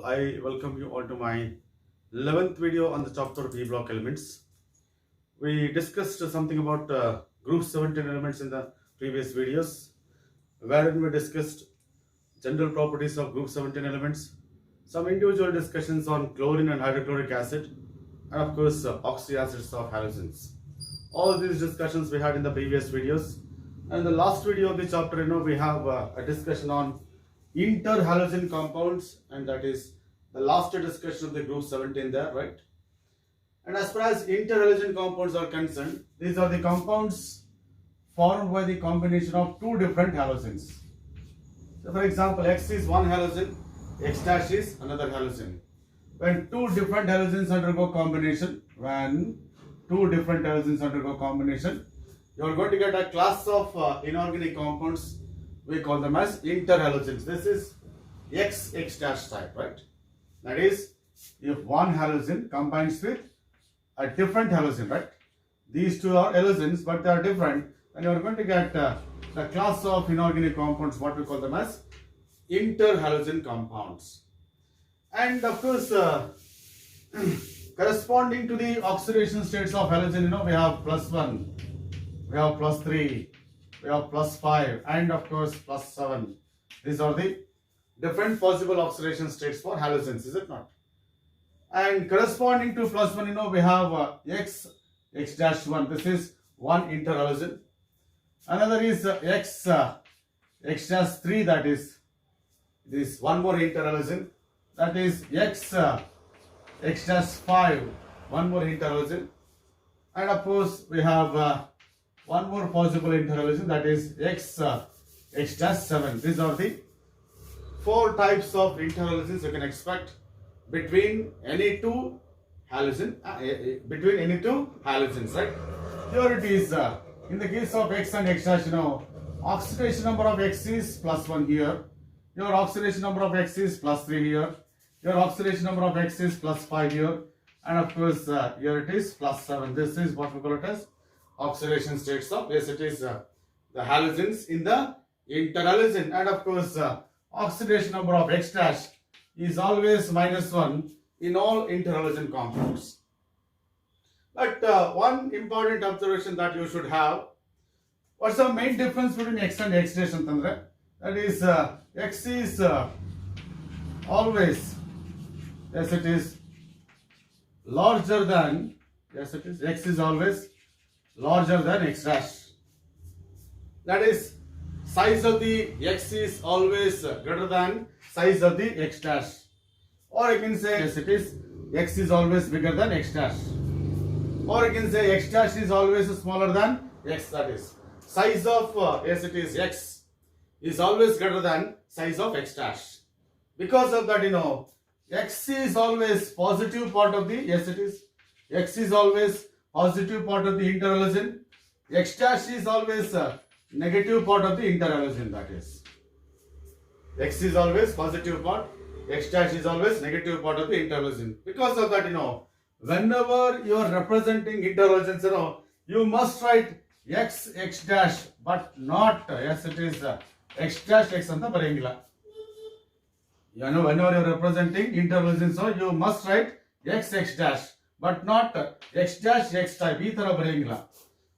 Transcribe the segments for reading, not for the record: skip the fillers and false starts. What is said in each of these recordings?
I welcome you all to my 11th video on the chapter P block elements. We discussed something about group 17 elements in the previous videos, wherein we discussed general properties of group 17 elements, some individual discussions on chlorine and hydrochloric acid, and of course oxyacids of halogens. All these discussions we had in the previous videos. And the last video of the chapter, we have a discussion on interhalogen compounds, and that is the last discussion of the group 17 there, right? And as far as interhalogen compounds are concerned, these are the compounds formed by the combination of two different halogens. So for example, X is one halogen, X dash is another halogen. When two different halogens undergo combination, you are going to get a class of inorganic compounds. We call them as interhalogens. This is X dash type, right? That is, if one halogen combines with a different halogen, right? These two are halogens, but they are different, and you are going to get the class of inorganic compounds, what we call them as interhalogen compounds. And of course, corresponding to the oxidation states of halogen, we have +1, we have +3, we have +5, and of course +7. These are the different possible oxidation states for halogens, is it not? And corresponding to +1, we have X-1. This is one interhalogen. Another is X-3, that is this one more interhalogen. That is X-5, one more interhalogen. And of course we have one more possible interhalogen, that is X-7. These are the four types of interhalogens you can expect between any two halogens, right? Here it is, in the case of X and X dash, oxidation number of X is +1 here. Your oxidation number of X is +3 here. Your oxidation number of X is +5 here. And of course, here it is +7. This is what we call it as oxidation states of, yes, it is the halogens in the interhalogen. And of course, oxidation number of X dash is always -1 in all interhalogen compounds. But one important observation that you should have, what's the main difference between X and X dash? That is, X is always, yes, it is larger than, yes, it is, X is always larger than X dash. That is, size of the X is always greater than size of the X dash. Or you can say, yes, it is, X is always bigger than X dash. Or you can say X dash is always smaller than X, that is, size of, yes, it is, X is always greater than size of X dash. Because of that, X is always positive part of the, yes, it is, X is always positive part of the interhalogen. X dash is always negative part of the interhalogen, that is. X is always positive part, X dash is always negative part of the interhalogen. Because of that, whenever you are representing interhalogens, you must write X dash, but not, yes, it is X dash X anta barengilla. Whenever you are representing interhalogens, you must write X dash, but not X dash X type.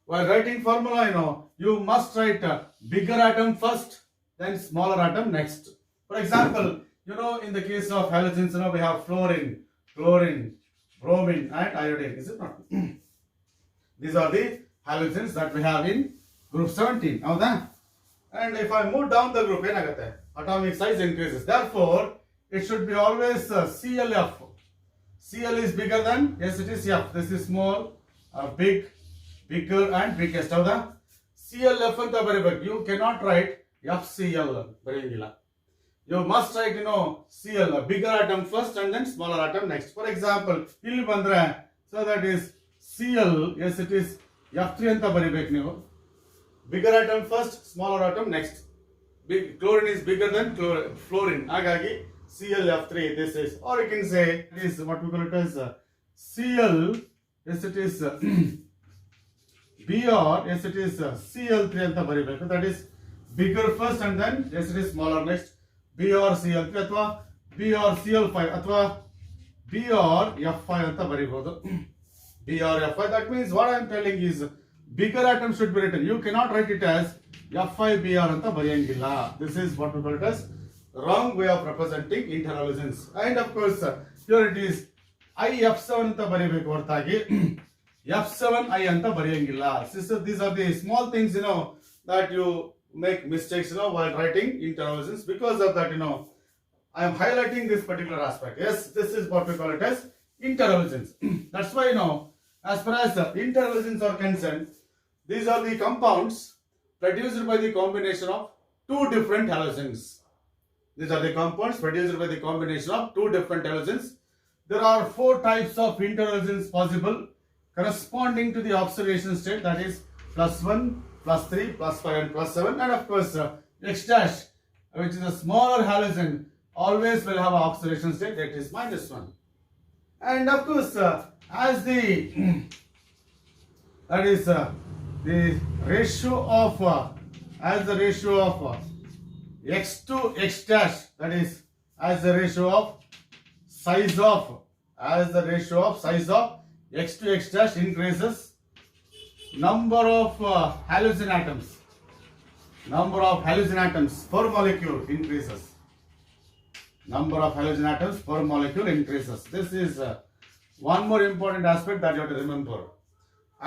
While writing formula, you must write bigger atom first, then smaller atom next. For example, in the case of halogens, we have fluorine, chlorine, bromine, and iodine, is it not? These are the halogens that we have in group 17. And if I move down the group, atomic size increases. Therefore, it should be always ClF. Cl is bigger than, yes, it is F. This is small, big, bigger, and biggest. ClF anta baribeku. You cannot write FCl. You must write, Cl, bigger atom first and then smaller atom next. For example, so that is Cl, yes, it is F3 anta baribeku. Bigger atom first, smaller atom next. Chlorine is bigger than fluorine. Agagi ClF3, this is, or you can say it is what we call it as Cl, yes, it is Br, yes, it is Cl3 anta baribeku. That is bigger first and then, yes, it is smaller next. BrCl3 ಅಥವಾ B R C L 5 ಅಥವಾ B R F 5 ಅಂತ ಬರೀಬಹುದು. B R F 5, that means what I am telling is bigger atom should be written. You cannot write it as F5BR ಅಂತ ಬರೆಯಂಗಿಲ್ಲ. This is what we call it as wrong way of representing interhalogens. And of course here it is IF7 ಅಂತ ಬರೀಬೇಕು ಹೊರತಾಗಿ F7I ಅಂತ ಬರೆಯಂಗಿಲ್ಲ. Sister, these are the small things that you make mistakes while writing interhalogens. Because of that I am highlighting this particular aspect. Yes, this is what we call it as interhalogens. That's why as far as interhalogens are concerned, these are the compounds produced by the combination of two different halogens. These are the compounds produced by the combination of two different halogens. There are 4 types of interhalogens possible corresponding to the oxidation state, that is +1, +3, +5 and +7. And of course X dash, which is a smaller halogen, always will have an oxidation state, that is -1. And of course as the that is the ratio of as the ratio of X to X dash, that is as the ratio of size of X to X dash increases, number of halogen atoms per molecule increases. Number of halogen atoms per molecule increases. This is one more important aspect that you have to remember.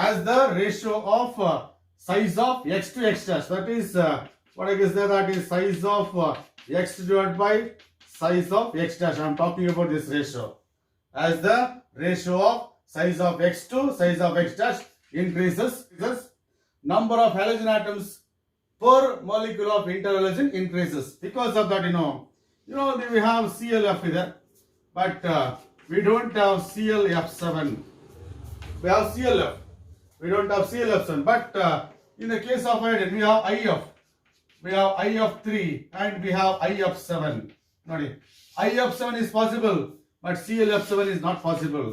As the ratio of size of X to X dash, that is what I guess that is size of X divided by size of X dash. I am talking about this ratio. As the ratio of size of X to size of X dash increases, number of halogen atoms per molecule of interhalogen increases. Because of that, we have ClF there, but we don't have ClF7. We have ClF. We don't have ClF7. But in the case of iodine, we have IF. We have IF3 and we have IF7. IF7 is possible, but ClF7 is not possible.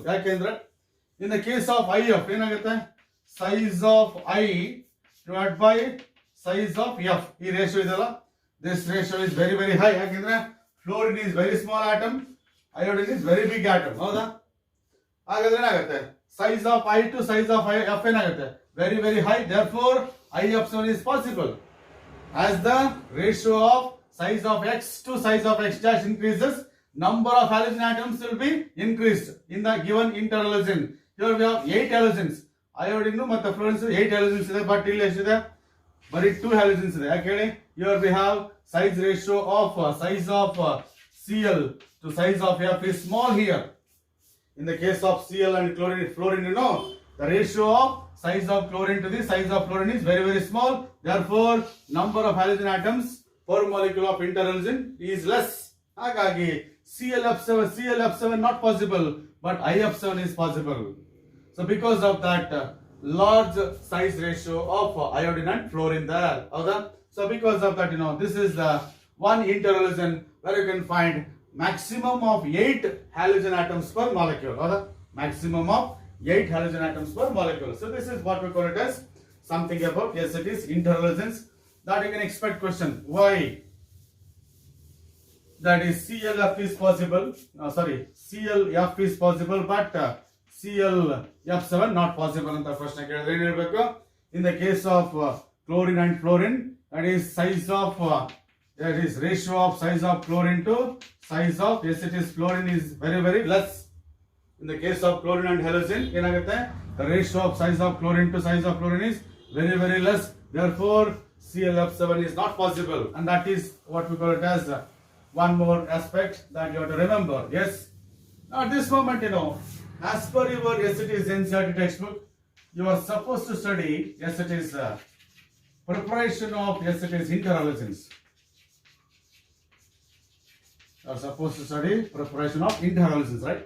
In the case of IF, size of I divided by size of F. This ratio is very, very high. Fluorine is very small atom, iodine is very big atom. Size of I to size of F very, very high. Therefore, IF7 is possible. As the ratio of size of X to size of X dash increases, number of halogen atoms will be increased in the given interhalogen. Here we have 8 halogens. Iodine ಮತ್ತು fluorine 8 halogens ಇದೆ, but ಇಲ್ಲಿ ಎಷ್ಟಿದೆ? ಬರೀ 2 halogens ಇದೆ. ಯಾಕೆ ಹೇಳಿ? Here we have size ratio of size of Cl to size of F is small here. In the case of Cl and fluorine, the ratio of size of chlorine to the size of fluorine is very, very small. Therefore, number of halogen atoms per molecule of interhalogen is less. ಹಾಗಾಗಿ ClF7 not possible, but IF7 is possible. So because of that large size ratio of iodine and fluorine there. So because of that, this is the one interhalogen where you can find maximum of 8 halogen atoms per molecule. Maximum of 8 halogen atoms per molecule. So this is what we call it as something about, yes, it is interhalogens that you can expect question. Why? That is ClF is possible. ClF is possible, but ClF7 not possible. ಅಂತ ಪ್ರಶ್ನೆ ಕೇಳಿದ್ರೆ ಏನು ಹೇಳಬೇಕು? In the case of chlorine and fluorine, that is ratio of size of chlorine to size of fluorine is very, very less. In the case of chlorine and halogen, ಏನಾಗುತ್ತೆ? The ratio of size of chlorine to size of fluorine is very, very less. Therefore, ClF7 is not possible, and that is what we call it as one more aspect that you have to remember. Yes. Now at this moment, as per your NCERT textbook, you are supposed to study preparation of interhalogens. You are supposed to study preparation of interhalogens, right?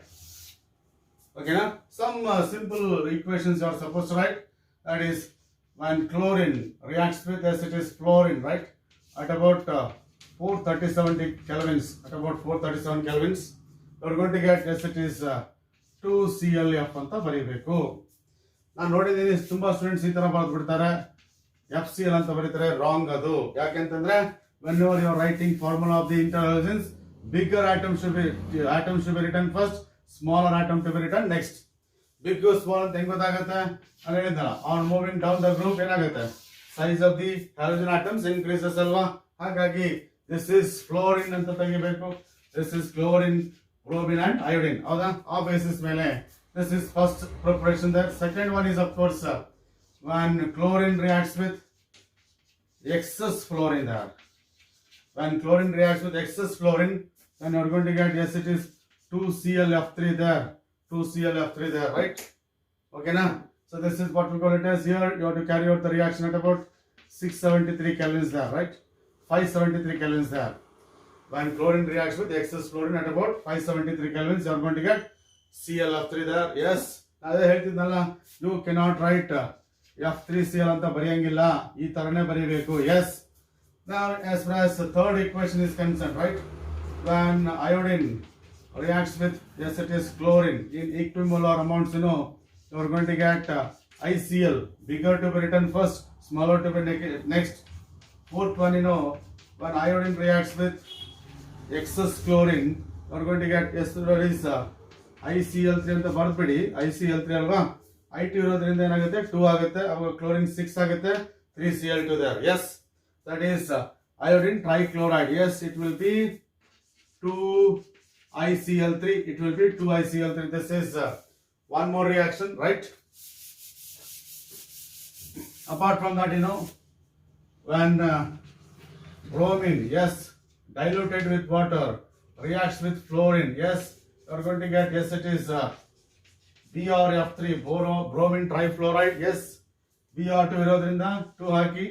Okay, now some simple equations you are supposed to write. That is, when chlorine reacts with fluorine, right, at about 437 kelvins, we are going to get 2ClF ಅಂತ ಬರೀಬೇಕು. ನಾನು ನೋಡಿದ್ದೀನಿ ತುಂಬಾ students ಈ ತರ ಬರೆದ್ಬಿಡ್ತಾರೆ, FCl ಅಂತ ಬರೀತಾರೆ. Wrong ಅದು. ಯಾಕೆಂತಂದ್ರೆ whenever you are writing formula of the interhalogens, bigger atom should be written first, smaller atom to be written next. Big to small ಅಂತ ಹೆಂಗ್ ಗೊತ್ತಾಗುತ್ತೆ ಅಂತ ಹೇಳಿದ್ನಲ್ಲ. On moving down the group ಏನಾಗುತ್ತೆ, size of the halogen atoms increases ಅಲ್ವಾ. ಹಾಗಾಗಿ this is fluorine ಅಂತ ತೆಗಿಬೇಕು, this is chlorine, bromine and iodine. ಹೌದಾ? ಆ basis ಮೇಲೆ this is first preparation there. Second one is of course when chlorine reacts with excess fluorine there. When chlorine reacts with excess fluorine, then you are going to get, yes, it is 2ClF3 there. 2ClF3 there, right? Okay, now. So this is what we call it as here. You have to carry out the reaction at about 673 kelvins there, right? 573 kelvins there. When chlorine reacts with excess fluorine at about 573 kelvins, you are going to get ClF3 there. Yes. ಅದೇ ಹೇಳ್ತಿದ್ನಲ್ಲ, you cannot write F3Cl ಅಂತ ಬರೆಯಂಗಿಲ್ಲ, ಈ ತರನೇ ಬರೀಬೇಕು. Yes. Now, as far as the third equation is concerned, right? When iodine reacts with, yes, it is chlorine in equimolar amounts, you know, you are going to get ICl, bigger to be written first, smaller to be next. Fourth one, you know, when iodine reacts with excess chlorine, you are going to get, yes, there is ICl3 ಅಂತ ಬರ್ಬಿಡಿ, ICl3 ಅಲ್ವಾ, I2 ಇರೋದ್ರಿಂದ ಏನಾಗುತ್ತೆ 2 ಆಗುತ್ತೆ, ಅವಾಗ chlorine 6 ಆಗುತ್ತೆ, 3Cl2 there. Yes. That is iodine trichloride. Yes, it will be 2ICl3. It will be 2ICl3. This is one more reaction, right? Apart from that, you know, when bromine, yes, diluted with water, reacts with fluorine, yes, you are going to get, yes, it is BrF3, bromine trifluoride. Yes, Br2 ಇರೋದ್ರಿಂದ 2 ಹಾಕಿ,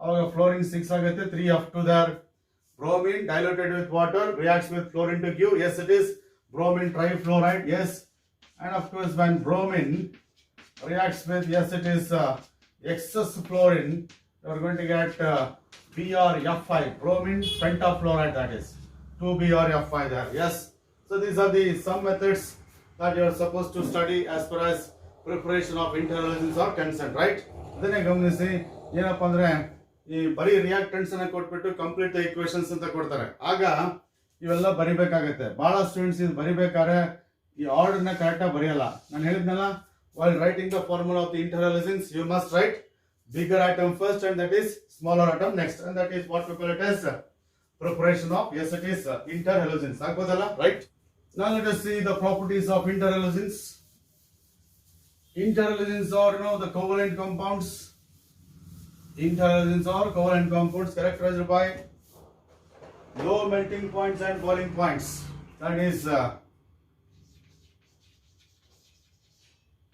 ಅವಾಗ fluorine 6 ಆಗುತ್ತೆ, 3F2 there. Bromine diluted with water reacts with fluorine to give, yes, it is bromine trifluoride. Yes, and of course when bromine reacts with, yes, it is excess fluorine, you are going to get BrF5, bromine pentafluoride, that is 2BrF5 there. Yes, so these are the some methods that you are supposed to study as far as preparation of interhalogens are concerned, right? ಅದನ್ನೇ ಗಮನಿಸಿ, ಏನಪ್ಪ ಅಂದ್ರೆ ಈ ಬರೀ reactants ಅನ್ನ ಕೊಟ್ಬಿಟ್ಟು complete equations ಅಂತ ಕೊಡ್ತಾರೆ, ಆಗ ಇವೆಲ್ಲ ಬರಿಬೇಕಾಗತ್ತೆ. ಬಹಳ ಸ್ಟೂಡೆಂಟ್ಸ್ ಇದು ಬರಿಬೇಕಾದ್ರೆ ಈ ಆರ್ಡರ್ ನ ಕರೆಕ್ಟ್ ಆಗಿ ಬರೆಯಲ್ಲ. ನಾನು ಹೇಳಿದ್ನಲ್ಲ, while writing the formula of the interhalogens you must write bigger atom first and that is smaller atom next, and that is what we call it as preparation of, yes, it is interhalogens. ಆಗ್ಬೋದಲ್ಲ, right? Now let us see the properties of interhalogens. Interhalogens are, you know, the covalent compounds. Interhalogens are covalent compounds characterized by low melting points and boiling points. That is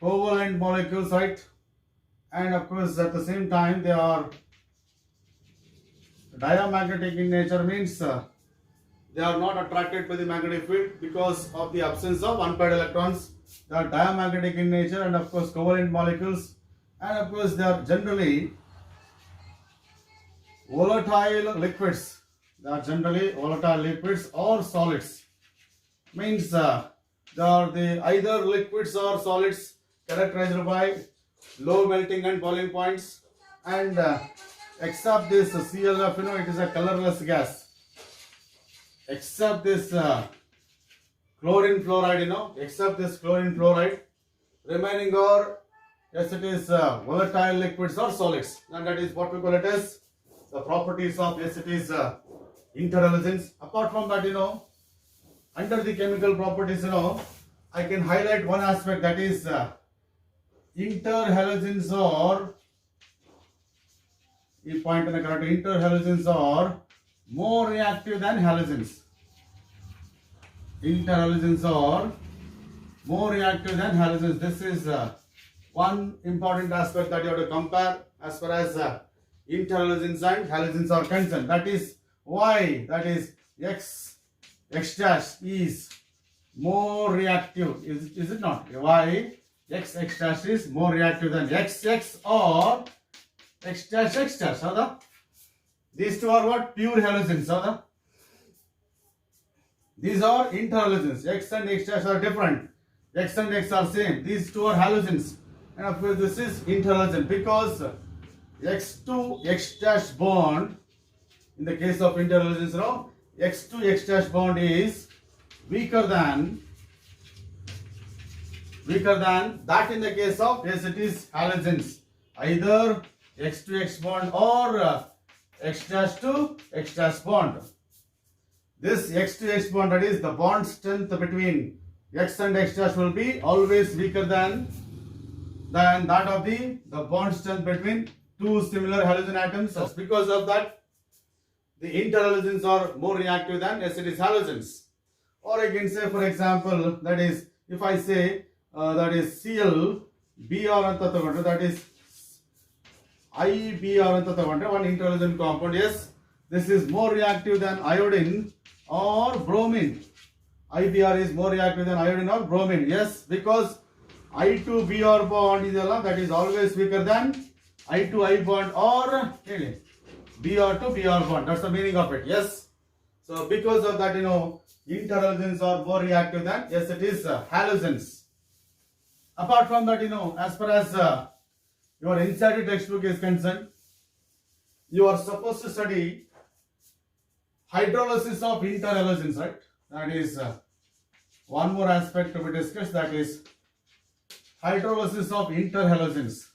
covalent molecules, right? And of course at the same time they are diamagnetic in nature, means they are not attracted to the magnetic field because of the absence of unpaired electrons. They are diamagnetic in nature, and of course covalent molecules, and of course they are generally volatile liquids. They are generally volatile liquids or solids. Means they are either liquids or solids characterized by low melting and boiling points, and except this ClF, you know, it is a colorless gas. Except this chlorine fluoride, you know, except this chlorine fluoride, remaining are, yes, it is volatile liquids or solids, and that is what we call it as the properties of, yes, it is interhalogens. Apart from that, you know, under the chemical properties, you know, I can highlight one aspect, that is interhalogens are, ಈ point ಅನ್ನು correct, interhalogens are more reactive than halogens. Interhalogens are more reactive than halogens. This is one important aspect that you have to compare as far as interhalogens and halogens are concerned. That is why, that is X dash is more reactive. Is it not? Why X dash is more reactive than XX or X dash. Howda? These two are what? Pure halogens. Howda? These are interhalogens. X and X dash are different. X and X are same. These two are halogens. And of course this is interhalogen because X to X dash bond, in the case of interhalogens, you know, X to X dash bond is weaker than that in the case of, yes, it is halogens, either X to X bond or X dash to X dash bond. This X to X bond, that is the bond strength between X and X dash, will be always weaker than that of the bond strength between two similar halogen atoms. Because of that, the interhalogens are more reactive than acidic halogens. Or I can say, for example, that is, if I say that is Cl Br anta tagondre, that is IBr anta tagondre, one interhalogen compound. Yes, this is more reactive than iodine or bromine. IBr is more reactive than iodine or bromine. Yes, because I2Br bond is that is always weaker than I2I bond or Br to Br bond. That's the meaning of it. Yes. So because of that, interhalogens are more reactive than, yes, it is halogens. Apart from that, as far as your NCERT textbook is concerned, you are supposed to study hydrolysis of interhalogens, right? That is one more aspect to be discussed, that is hydrolysis of interhalogens.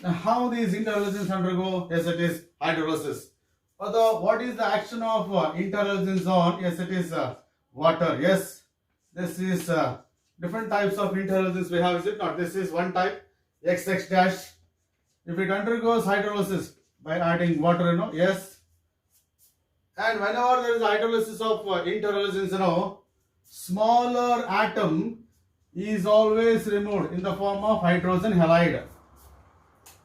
Now, how these interhalogens undergo? Yes, it is hydrolysis. But what is the action of interhalogens on? Yes, it is water. Yes, this is different types of interhalogens we have, is it not? This is one type, XX dash. If it undergoes hydrolysis by adding water, yes. And whenever there is hydrolysis of interhalogens, smaller atom is always removed in the form of hydrogen halide.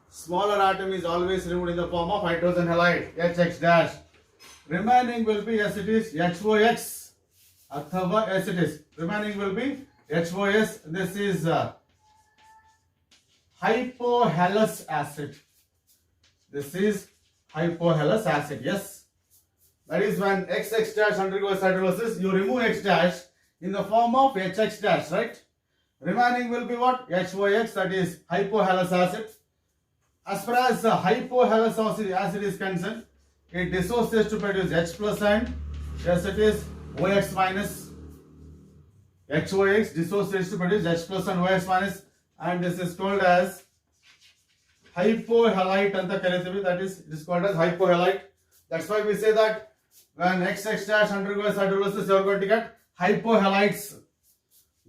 Smaller atom is always removed in the form of hydrogen halide, HX dash. Remaining will be, yes, it is HOX. Athava, yes, it is. Remaining will be HOS. This is hypohalous acid. This is hypohalous acid, yes. That is when XX dash undergoes hydrolysis, you remove X dash in the form of HX dash, right? Remaining will be what? HOX, that is hypohalous acid. As far as hypohalous acid is concerned, it dissociates to produce H plus and, yes, it is OX minus. HOX dissociates to produce H plus and OX minus, and this is called as hypohalite anta karitivi, that is, it is called as hypohalite. That's why we say that when XX dash undergoes hydrolysis, you are going to get hypohalites.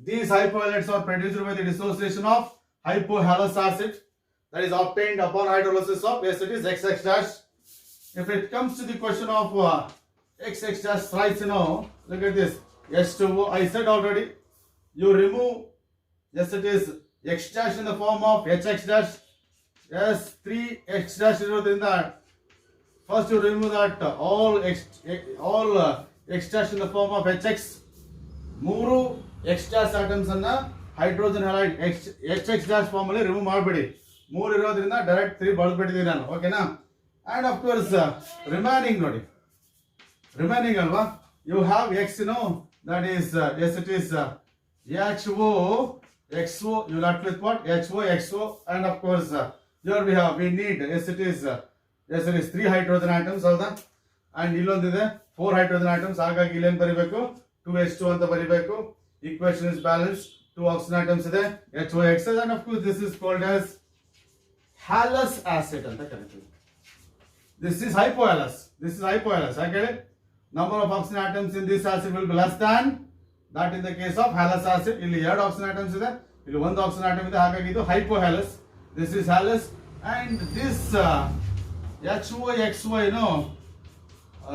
These hypohalites are produced by the dissociation of hypohalous acid, that is obtained upon hydrolysis of, yes, it is XX dash. If it comes to the question of XX dash thrice, look at this, H2O, I said already, you remove, yes, it is X dash in the form of HX dash, yes, 3 X dash in that. First you remove that all X dash in the form of HX, Muru X dash atoms and hydrogen halide HX dash formally remove ಮಾಡಬೇಡಿ. 3 ಇರೋದ್ರಿಂದ direct 3 ಬಳಸಬೇಡಿ ನಾನು, ಓಕೆನಾ? And of course remaining ನೋಡಿ, remaining ಅಲ್ವಾ, you have X, that is yes, it is HO XO, you left with what? HO XO, and of course here we need, yes, it is 3 hydrogen atoms, ಹೌದಾ? and ಇಲ್ಲೊಂದಿದೆ 4 hydrogen atoms, ಹಾಗಾಗಿ ಇಲ್ಲಿ ಏನು ಬರಿಬೇಕು? 2H2 ಅಂತ ಬರಿಬೇಕು. Equation is balanced, 2 oxygen atoms ಇದೆ, HOX, and of course this is called as halous acid ಅಂತ ಕರೀತೀವಿ. This is hypohalous. Okay? Number of oxygen atoms in this acid will be less than that in the case of halous acid. ಇಲ್ಲಿ 2 oxygen atoms ಇದೆ, ಇಲ್ಲಿ 1 oxygen atom ಇದೆ, ಹಾಗಾಗಿ ಇದು hypohalous. This is halous, and this HOXO,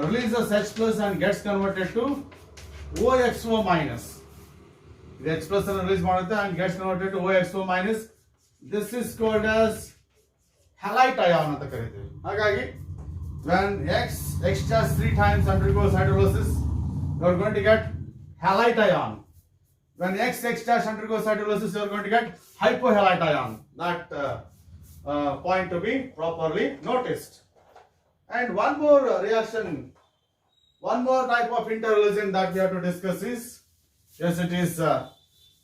releases H plus and gets converted to OXO minus. The H plus and release ಮಾಡುತ್ತೆ and gets converted to OXO minus. This is called as halite ion ಅಂತ ಕರೀತೀವಿ. ಹಾಗಾಗಿ when X dash 3 times undergoes hydrolysis, you are going to get halite ion. When X dash undergoes hydrolysis, you are going to get hypohalite ion. That point to be properly noticed. And one more reaction, one more type of interhalogen that we have to discuss is, yes, it is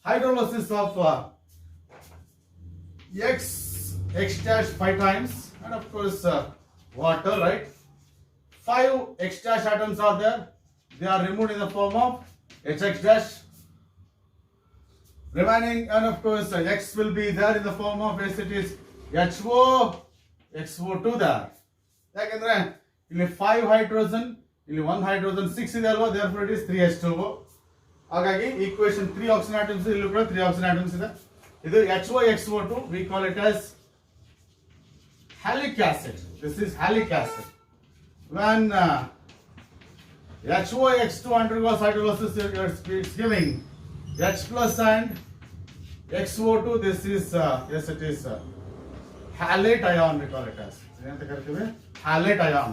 hydrolysis of X dash 5 times, and of course water, right? 5 X dash atoms are there. They are removed in the form of HX dash. Remaining, and of course, X will be there in the form of, yes, it is HO, XO2 there. ಯಾಕಂದ್ರೆ ಇಲ್ಲಿ 5 hydrogen, ಇಲ್ಲಿ 1 hydrogen 6 ಇದೆ ಅಲ್ವಾ, therefore it is 3H2O. ಹಾಗಾಗಿ equation 3 oxygen atoms, ಇಲ್ಲಿ ಕೂಡ 3 oxygen atoms ಇದೆ. ಇದು HOXO2, we call it as halic acid. This is halic acid. When HOX2 undergoes hydrolysis, it's giving H plus and XO2. This is yes, it is halate ion, we call it as. Halate ion.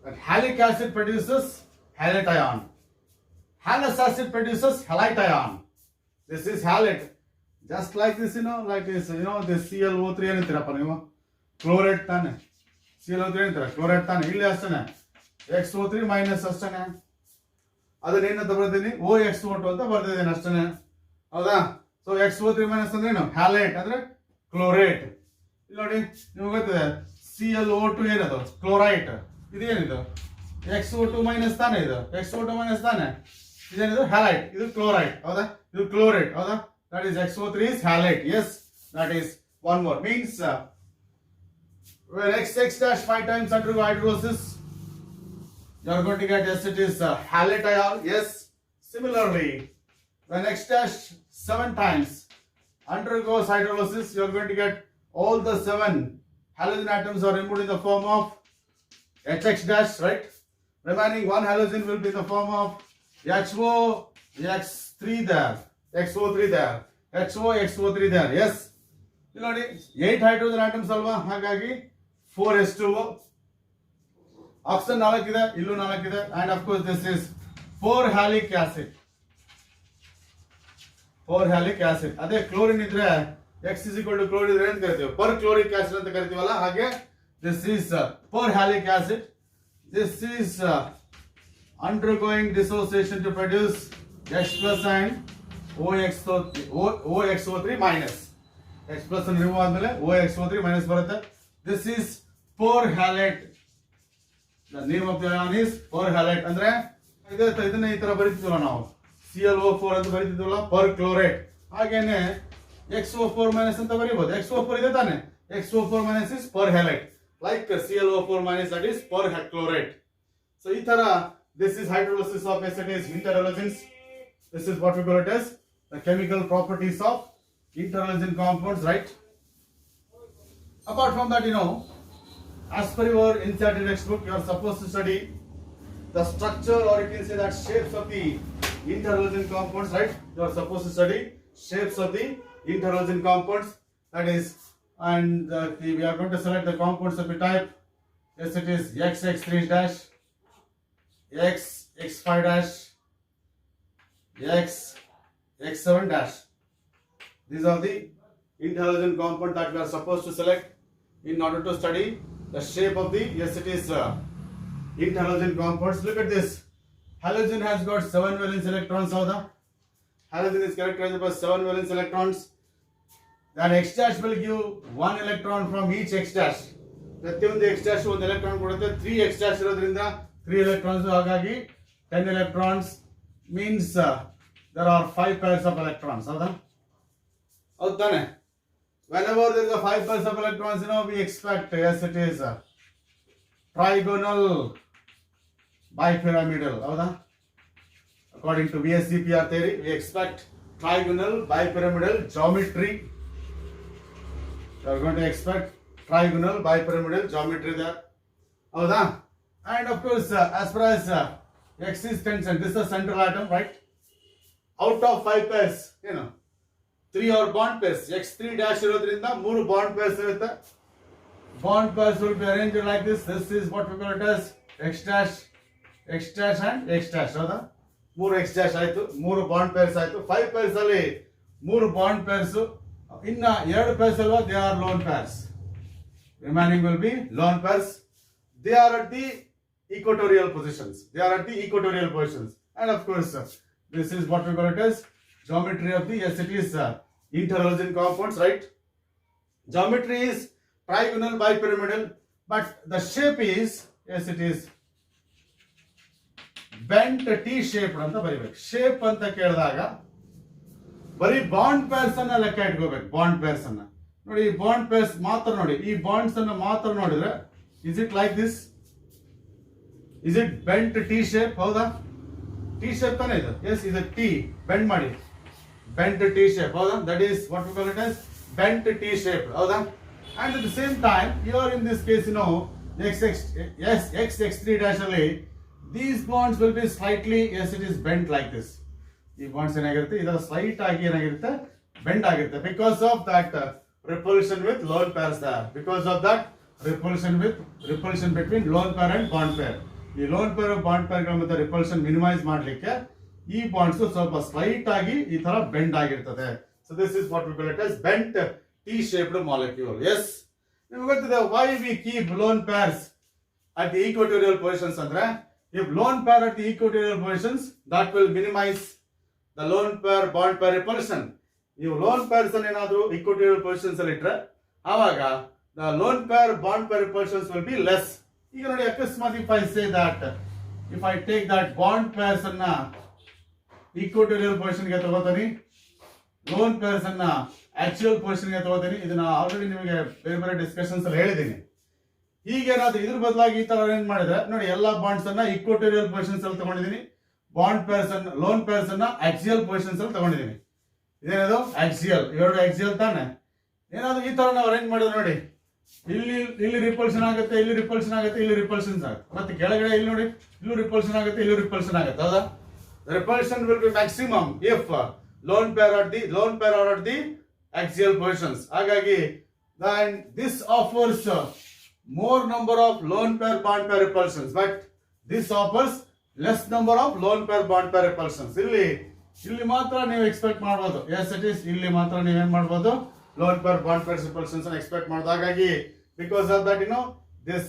That halic acid produces halate ion. Halous acid produces halite ion. This is halate. Just like this, like this, this ClO3 ಏನಂತೀರಪ್ಪ ನೀವು, chloride ತಾನೆ. ClO3 ಏನಂತೀರ, chloride ತಾನೆ. ಇಲ್ಲಿ ಅಷ್ಟೇನೆ, XO3 minus ಅಷ್ಟೇನೆ. ಅದನ್ನೇನಂತ ಬರ್ದಿದ್ದೀನಿ, OXO2 ಅಂತ ಬರ್ದಿದ್ದೀನಿ ಅಷ್ಟೇನೆ, ಹೌದಾ? So XO3 minus ಅಂದ್ರೆ ಏನು, ಹ್ಯಾಲೇಟ್ ಅಂದ್ರೆ ಕ್ಲೋರೇಟ್. ಇಲ್ಲಿ ನೋಡಿ, ನಿಮ್ಗೆ ಗೊತ್ತಿದೆ ClO2 ಏನದು, ಕ್ಲೋರೈಟ್. ಇದೇನಿದು, XO2 ಮೈನಸ್ ತಾನೆ, ಇದು XO2 ಮೈನಸ್ ತಾನೆ. ಇದೇನಿದು, ಹ್ಯಾಲೈಟ್. ಇದು ಕ್ಲೋರೈಟ್, ಹೌದಾ? ಇದು ಕ್ಲೋರೇಟ್, ಹೌದಾ? That is XO3 is halate. Yes, that is one more. Means when XX dash 5 times undergo hydrolysis, you are going to get, yes, it is halate ion. Yes. Similarly, when X dash 7 times undergoes hydrolysis, you are going to get all the 7 halogen atoms are removed in the form of HX dash, right? Remaining 1 halogen will be in the form of HOX3 there, XO3 there, HOXO3 there. Yes. You know, 8 hydrogen atoms alva, hagagi 4H2O. Oxygen 4 ಇದೆ, ಇಲ್ಲೂ 4 ಇದೆ, and of course this is 4 halic acid. 4 halic acid. ಅದೇ chlorine ಇದ್ರೆ X is equal to chlorine ಇದ್ರೆ ಅಂತ ಕರಿತೀವಿ, per chloric acid ಅಂತ ಕರಿತೀವಲ್ಲ, ಹಾಗೆ this is per halic acid. This is undergoing dissociation to produce H plus and OXO3 minus. H plus and remove ಆದ್ಮೇಲೆ OXO3 minus ಬರುತ್ತೆ. This is perhalate. The name of the ion is perhalate. ಅಂದ್ರೆ ಇದನ್ನ ಈ ತರ ಬರೀತಿದ್ವಲ್ಲ ನಾವು, ClO4 ಅಂತ ಬರೀತಿದ್ವಲ್ಲ, perchlorate. ಹಾಗೇನೆ XO4 minus ಅಂತ ಬರೀಬಹುದು. XO4 ಇದೆ ತಾನೆ, XO4 minus is perhalate. Like ClO4 minus, that is perchlorate. So ಈ ತರ, this is hydrolysis of acetates interhalogens. This is what we call it as the chemical properties of interhalogen compounds, right? Apart from that, as per your NCERT textbook, you are supposed to study the structure, or you can say that shapes of the interhalogen compounds, right? You are supposed to study shapes of the interhalogen compounds. That is, and we are going to select the compounds of the type. Yes, it is XX3 dash, X5 dash, X7 dash. These are the interhalogen compound that we are supposed to select in order to study the shape of the, yes, it is interhalogen compounds. Look at this. Halogen has got 7 valence electrons. How the halogen is characterized by 7 valence electrons. Then X dash will give 1 electron from each X dash. ಪ್ರತಿಯೊಂದು X dash ಒಂದು electron ಕೊಡುತ್ತೆ. 3 X dash ಇರೋದ್ರಿಂದ 3 electrons, ಹಾಗಾಗಿ 10 electrons means there are 5 pairs of electrons. ಹೌದಾ? ಹೌದಾನೆ? Whenever there is a 5 pairs of electrons, we expect, yes, it is trigonal bipyramidal. ಹೌದಾ? According to VSCPR theory, we expect trigonal bipyramidal geometry. We are going to expect trigonal bipyramidal geometry there. ಹೌದಾ? And of course, as far as X is concerned, this is a central atom, right? Out of 5 pairs, 3 are bond pairs. X3 dash ಇರೋದ್ರಿಂದ 3 bond pairs ಇರುತ್ತೆ. Bond pairs will be arranged like this. This is what we call it as X dash and X dash. ಹೌದಾ? 3 X dash ಆಯ್ತು, 3 bond pairs ಆಯ್ತು. 5 pairs ಅಲ್ಲಿ 3 bond pairs, ಇನ್ನ 2 pairs ಅಲ್ವಾ, they are lone pairs. Remaining will be lone pairs. They are at the equatorial positions. And of course, this is what we call it as geometry of the, yes, it is interhalogen compounds, right? Geometry is trigonal bipyramidal. but the shape is, yes, it is bent T shaped ಅಂತ ಬರೀಬೇಕು. Shape ಅಂತ ಕೇಳಿದಾಗ ಬರೀ bond pairs ಅನ್ನ ಲೆಕ್ಕ ಇಟ್ಕೋಬೇಕು. Bond pairs ಅನ್ನ ನೋಡಿ, ಈ ಬಾಂಡ್ ಪೇರ್ಸ್ ಮಾತ್ರ ನೋಡಿ, ಈ ಬಾಂಡ್ಸ್ ಅನ್ನ ಮಾತ್ರ ನೋಡಿದ್ರೆ is it like this, is it bent T shape? ಹೌದಾ? ಟಿ ಶೇಪ್ ತಾನೇ ಇದು. ಎಸ್, ಇದು ಟಿ ಬೆಂಡ್ ಮಾಡಿ, ಬೆಂಟ್ ಟಿ ಶೇಪ್. ಹೌದಾ? That is what we call it as bent T shape. ಹೌದಾ? And at the same time, here in this case, x3 dash ಅಲ್ಲಿ these bonds will be slightly, yes, it is bent like this. ಈ bonds ಏನಾಗಿರುತ್ತೆ, ಇದರ slight ಆಗಿ ಏನಾಗಿರುತ್ತೆ, bend ಆಗಿರುತ್ತೆ, because of that repulsion with lone pairs there, because of that repulsion between lone pair and bond pair. ಈ lone pair bond pair ಗಳ ಮಧ್ಯೆ repulsion minimise ಮಾಡ್ಲಿಕ್ಕೆ ಈ ಬಾಂಡ್ಸ್ ಸ್ವಲ್ಪ ಸ್ಲೈಟ್ ಆಗಿ ಈ ತರ ಬೆಂಡ್ ಆಗಿರ್ತದೆ. So this is what we call it as bent T-shaped molecule. Yes, ನಿಮಗೆ ಗೊತ್ತಿದೆ why we keep lone pairs at the equatorial positions ಅಂದ್ರೆ, if lone pair at the equatorial positions, that will minimize the lone pair bond pair repulsion. ನೀವು lone pairs ಅನ್ನು ಏನಾದರೂ equatorial positions ಅಲ್ಲಿ ಇಟ್ರೆ ಆವಾಗ the lone pair bond pair repulsions will be less. ಈಗ ನೋಡಿ, ಅಕಸ್ಮಾತ್ if I say that, if I take that bond pairs ಅನ್ನ equatorial position ಗೆ ತಗೋತೀನಿ, ಲೋನ್ ಪೇರ್ಸ್ ಅನ್ನ ಆಕ್ಚುಯಲ್ ಪೊಸಿಷನ್ ಗೆ ತಗೋತೀನಿ, ಇದನ್ನ ಆಲ್ರೆಡಿ ನಿಮಗೆ ಬೇರೆ ಬೇರೆ ಡಿಸ್ಕಷನ್ಸ್ ಅಲ್ಲಿ ಹೇಳಿದ್ದೀನಿ. ಹೀಗೇನಾದ್ರೂ ಇದ್ರ ಬದಲಾಗಿ ಈ ತರ ಅರೇಂಜ್ ಮಾಡಿದ್ರೆ ನೋಡಿ, ಎಲ್ಲಾ ಬಾಂಡ್ಸ್ ಅನ್ನ ಇಕ್ವಟೋರಿಯಲ್ ಪೊಸಿಷನ್ಸ್ ಅಲ್ಲಿ ತಗೊಂಡಿದ್ದೀನಿ, ಬಾಂಡ್ ಪೇರ್ಸ್ ಅನ್ನ ಲೋನ್ ಪೇರ್ಸ್ ಅನ್ನ ಆಕ್ಸಿಯಲ್ ಪೊಸಿಷನ್ಸ್ ಅಲ್ಲಿ ತಗೊಂಡಿದ್ದೀನಿ. ಇದೇನದು ಆಕ್ಸಿಯಲ್, ಇವೆರಡು ಆಕ್ಸಿಯಲ್ ತಾನೆ. ಏನಾದ್ರು ಈ ತರ ನಾವು ಅರೇಂಜ್ ಮಾಡಿದ್ರೆ ನೋಡಿ, ಇಲ್ಲಿ ರಿಪಲ್ಷನ್ ಆಗುತ್ತೆ, ಇಲ್ಲಿ ರಿಪಲ್ಷನ್ ಆಗುತ್ತೆ, ಇಲ್ಲಿ ರಿಪಲ್ಷನ್ ಆಗುತ್ತೆ, ಮತ್ತೆ ಕೆಳಗಡೆ ಇಲ್ಲಿ ನೋಡಿ, ಇಲ್ಲೂ ರಿಪಲ್ಷನ್ ಆಗುತ್ತೆ, ಇಲ್ಲೂ ರಿಪಲ್ಷನ್ ಆಗುತ್ತೆ. ಹೌದಾ? Repulsion will be maximum if lone pair are at the axial positions. ಹಾಗಾಗಿ then this offers more number of lone pair bond pair repulsions, but this offers less number of lone pair bond pair repulsions. ಇಲ್ಲಿ ಮಾತ್ರ ನೀವು expect ಮಾಡಬಹುದು. yes, it is ಇಲ್ಲಿ ಮಾತ್ರ ನೀವು ಏನು ಮಾಡಬಹುದು, lone pair bond pair repulsions ಅನ್ನು ಎಕ್ಸ್ಪೆಕ್ಟ್ ಮಾಡಬಹುದು. ಹಾಗಾಗಿ because of that, this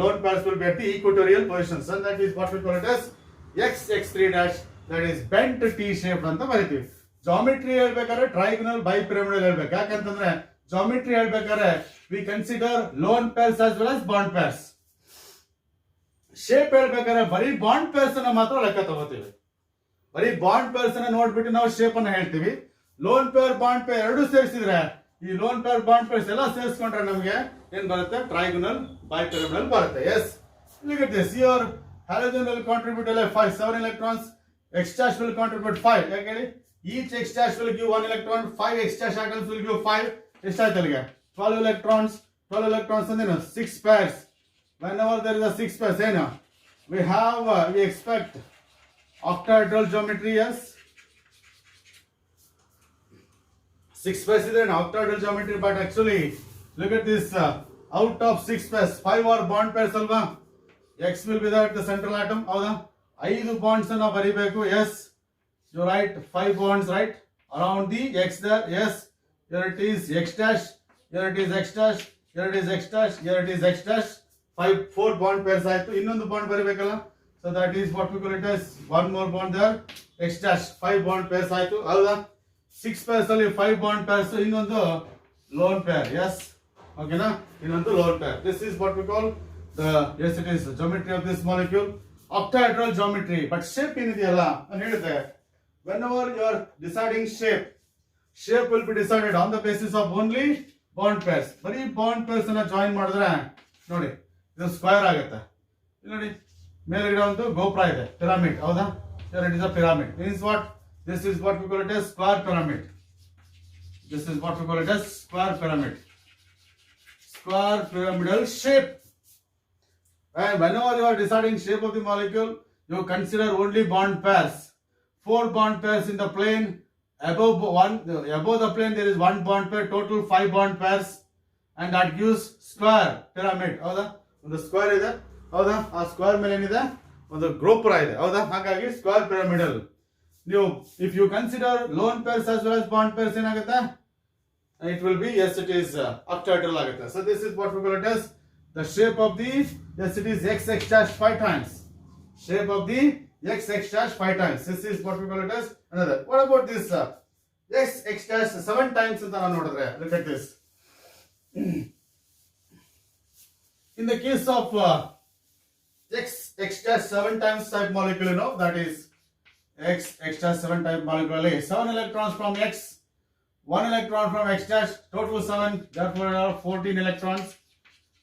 lone pairs will be at the equatorial positions, and that is what we call it as x3 dash, that is bent T shaped ಅಂತ ಬರೀತೀವಿ. Geometry ಹೇಳ್ಬೇಕಾದ್ರೆ ಟ್ರೈಗನಲ್ ಬೈಪಿರಮಿಡಲ್ ಹೇಳ್ಬೇಕು. ಯಾಕಂತಂದ್ರೆ geometry ಹೇಳ್ಬೇಕಾದ್ರೆ we consider loan pairs as well as bond pairs. Shape ಹೇಳ್ಬೇಕಾದ್ರೆ ಬರೀ bond pairs ಅನ್ನ ಮಾತ್ರ ಲೆಕ್ಕ ತಗೋತೀವಿ. ಬರೀ ಬಾಂಡ್ ಪೇರ್ಸ್ ಅನ್ನ ನೋಡ್ಬಿಟ್ಟು ನಾವು ಶೇಪ್ ಅನ್ನ ಹೇಳ್ತೀವಿ. ಲೋನ್ ಪೇರ್ ಬಾಂಡ್ ಪೇರ್ ಎರಡು ಸೇರಿಸಿದ್ರೆ, ಈ ಲೋನ್ ಪೇರ್ ಬಾಂಡ್ ಪೇರ್ಸ್ ಎಲ್ಲ ಸೇರಿಸ್ಕೊಂಡ್ರೆ ನಮಗೆ ಏನ್ ಬರುತ್ತೆ, ಟ್ರೈಗನಲ್ ಬೈಪಿರಮಿಡಲ್ ಬರುತ್ತೆ. Yes, look at this. Here halogen will contribute 7 electrons, X dash will contribute 5. ಯಾಕೆ ಹೇಳಿ? Each X dash will give 1 electron, 5 X dash atoms will give 5. ಎಷ್ಟಾಯ್ತು ಅಲ್ಲಿಗೆ? 12 electrons ಅಂದೇನು 6 pairs. Whenever there is a 6 pairs, ಏನು we expect octahedral geometry. Yes, 6 pairs is an octahedral geometry, but actually look at this, out of 6 pairs 5 are bond pairs ಅಲ್ವಾ? X will be there at the central atom. ಹೌದಾ? 5 bonds ಅನ್ನ ಬರಿಬೇಕು. Yes, you write 5 bonds, right, around the X there. Yes, here it is X dash, here it is X dash, here it is X dash, here it is X dash. 4 bond pairs ಆಯ್ತು. ಇನ್ನೊಂದು bond ಬರಬೇಕಲ್ಲ, so that is what we call it as one more bond there, X dash. 5 bond pairs ಆಯ್ತು. ಹೌದಾ? 6 pairs ಅಲ್ಲಿ 5 bond pairs, ಇನ್ನೊಂದು lone pair. Yes, okay ನಾ, ಇನ್ನೊಂದು lone pair. This is what we call the, yes, it is the geometry of this molecule, octahedral geometry. But shape ಏನಿದೆಯಲ್ಲ ನಾನು ಹೇಳಿದೆ, whenever you are deciding shape will be decided on the basis of only bond pairs. ಬರೀ bond pairs ಅನ್ನ join ಮಾಡಿದ್ರೆ ನೋಡಿ, ಇದು square ಆಗುತ್ತೆ. ಇಲ್ಲಿ ನೋಡಿ, ಮೇಲ್ಗಡೆ ಒಂದು ಗೋಪುರ ಇದೆ, ಪಿರಾಮಿಡ್. ಹೌದಾ? here it is a pyramid. This is what we call it as square pyramid. This is what we call it as square pyramid, square pyramidal shape. And whenever you are deciding shape of the molecule, you consider only bond pairs. 4 bond pairs in the plane. Above the plane there is 1 bond pair. Total 5 bond pairs, and that gives square pyramid. ಹೌದಾ? ಒಂದು square ಇದೆ. ಹೌದಾ? ಆ square ಮೇಲೆ ಏನಿದೆ, ಒಂದು ಗೋಪುರ ಇದೆ. ಹೌದಾ? ಹಾಗಾಗಿ ಸ್ಕ್ವೇರ್ ಪಿರಮಿಡಲ್. ನೀವು if you consider lone pairs as well as bond pairs, ಏನಾಗುತ್ತೆ, it will be, yes, it is octahedral ಆಗುತ್ತೆ. So this is what we call it as the shape of the, yes, it is X dash 5 times. Shape of the X dash 5 times. This is what we call it as another. What about this X dash 7 times ಅಂತ ನಾವು ನೋಡಿದ್ರೆ, look at this. In the case of X dash 7 times type molecule, you know, that is X dash 7 type molecule, 7 electrons from X, 1 electron from X dash, total 7, therefore there are 14 electrons.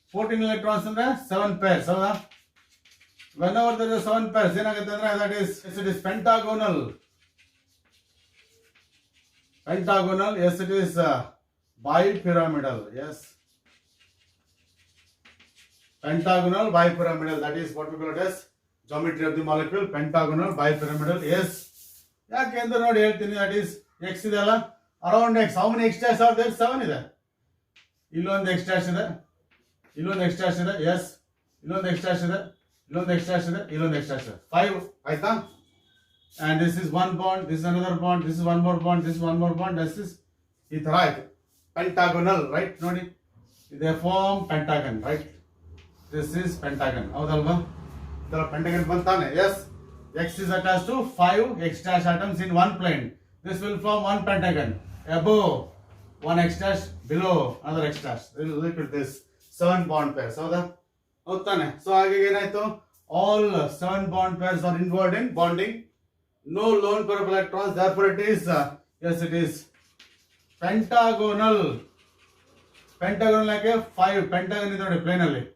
14 electrons in the 7 pairs. So whenever there is 7 pairs, that is, yes, it is pentagonal. Pentagonal, yes, it is bipyramidal, yes. Pentagonal, bipyramidal, that is what we call it as geometry of the molecule, pentagonal, bipyramidal, yes. That is X around X. How many X dash are there? 7 is there. Illon X dash is there. Illon X dash is there, yes. Illon X dash is there. Illon X dash is there. Illon X dash is there. 5, aita. And this is one bond, this is another bond, this is one more bond, this is one more bond, this is it, right? Pentagonal, right? Nodi. They form pentagon, right? This is pentagon. Avadalva? The pentagon bantane. Yes. X is attached to 5 X dash atoms in one plane. This will form one pentagon. Above one X dash, below another X dash. Look at this. 7 bond pairs. So again, all 7 bond pairs are involved in bonding. No lone pair of electrons. Therefore, it is yes, it is pentagonal. Pentagonal like a 5 pentagon is not a plane.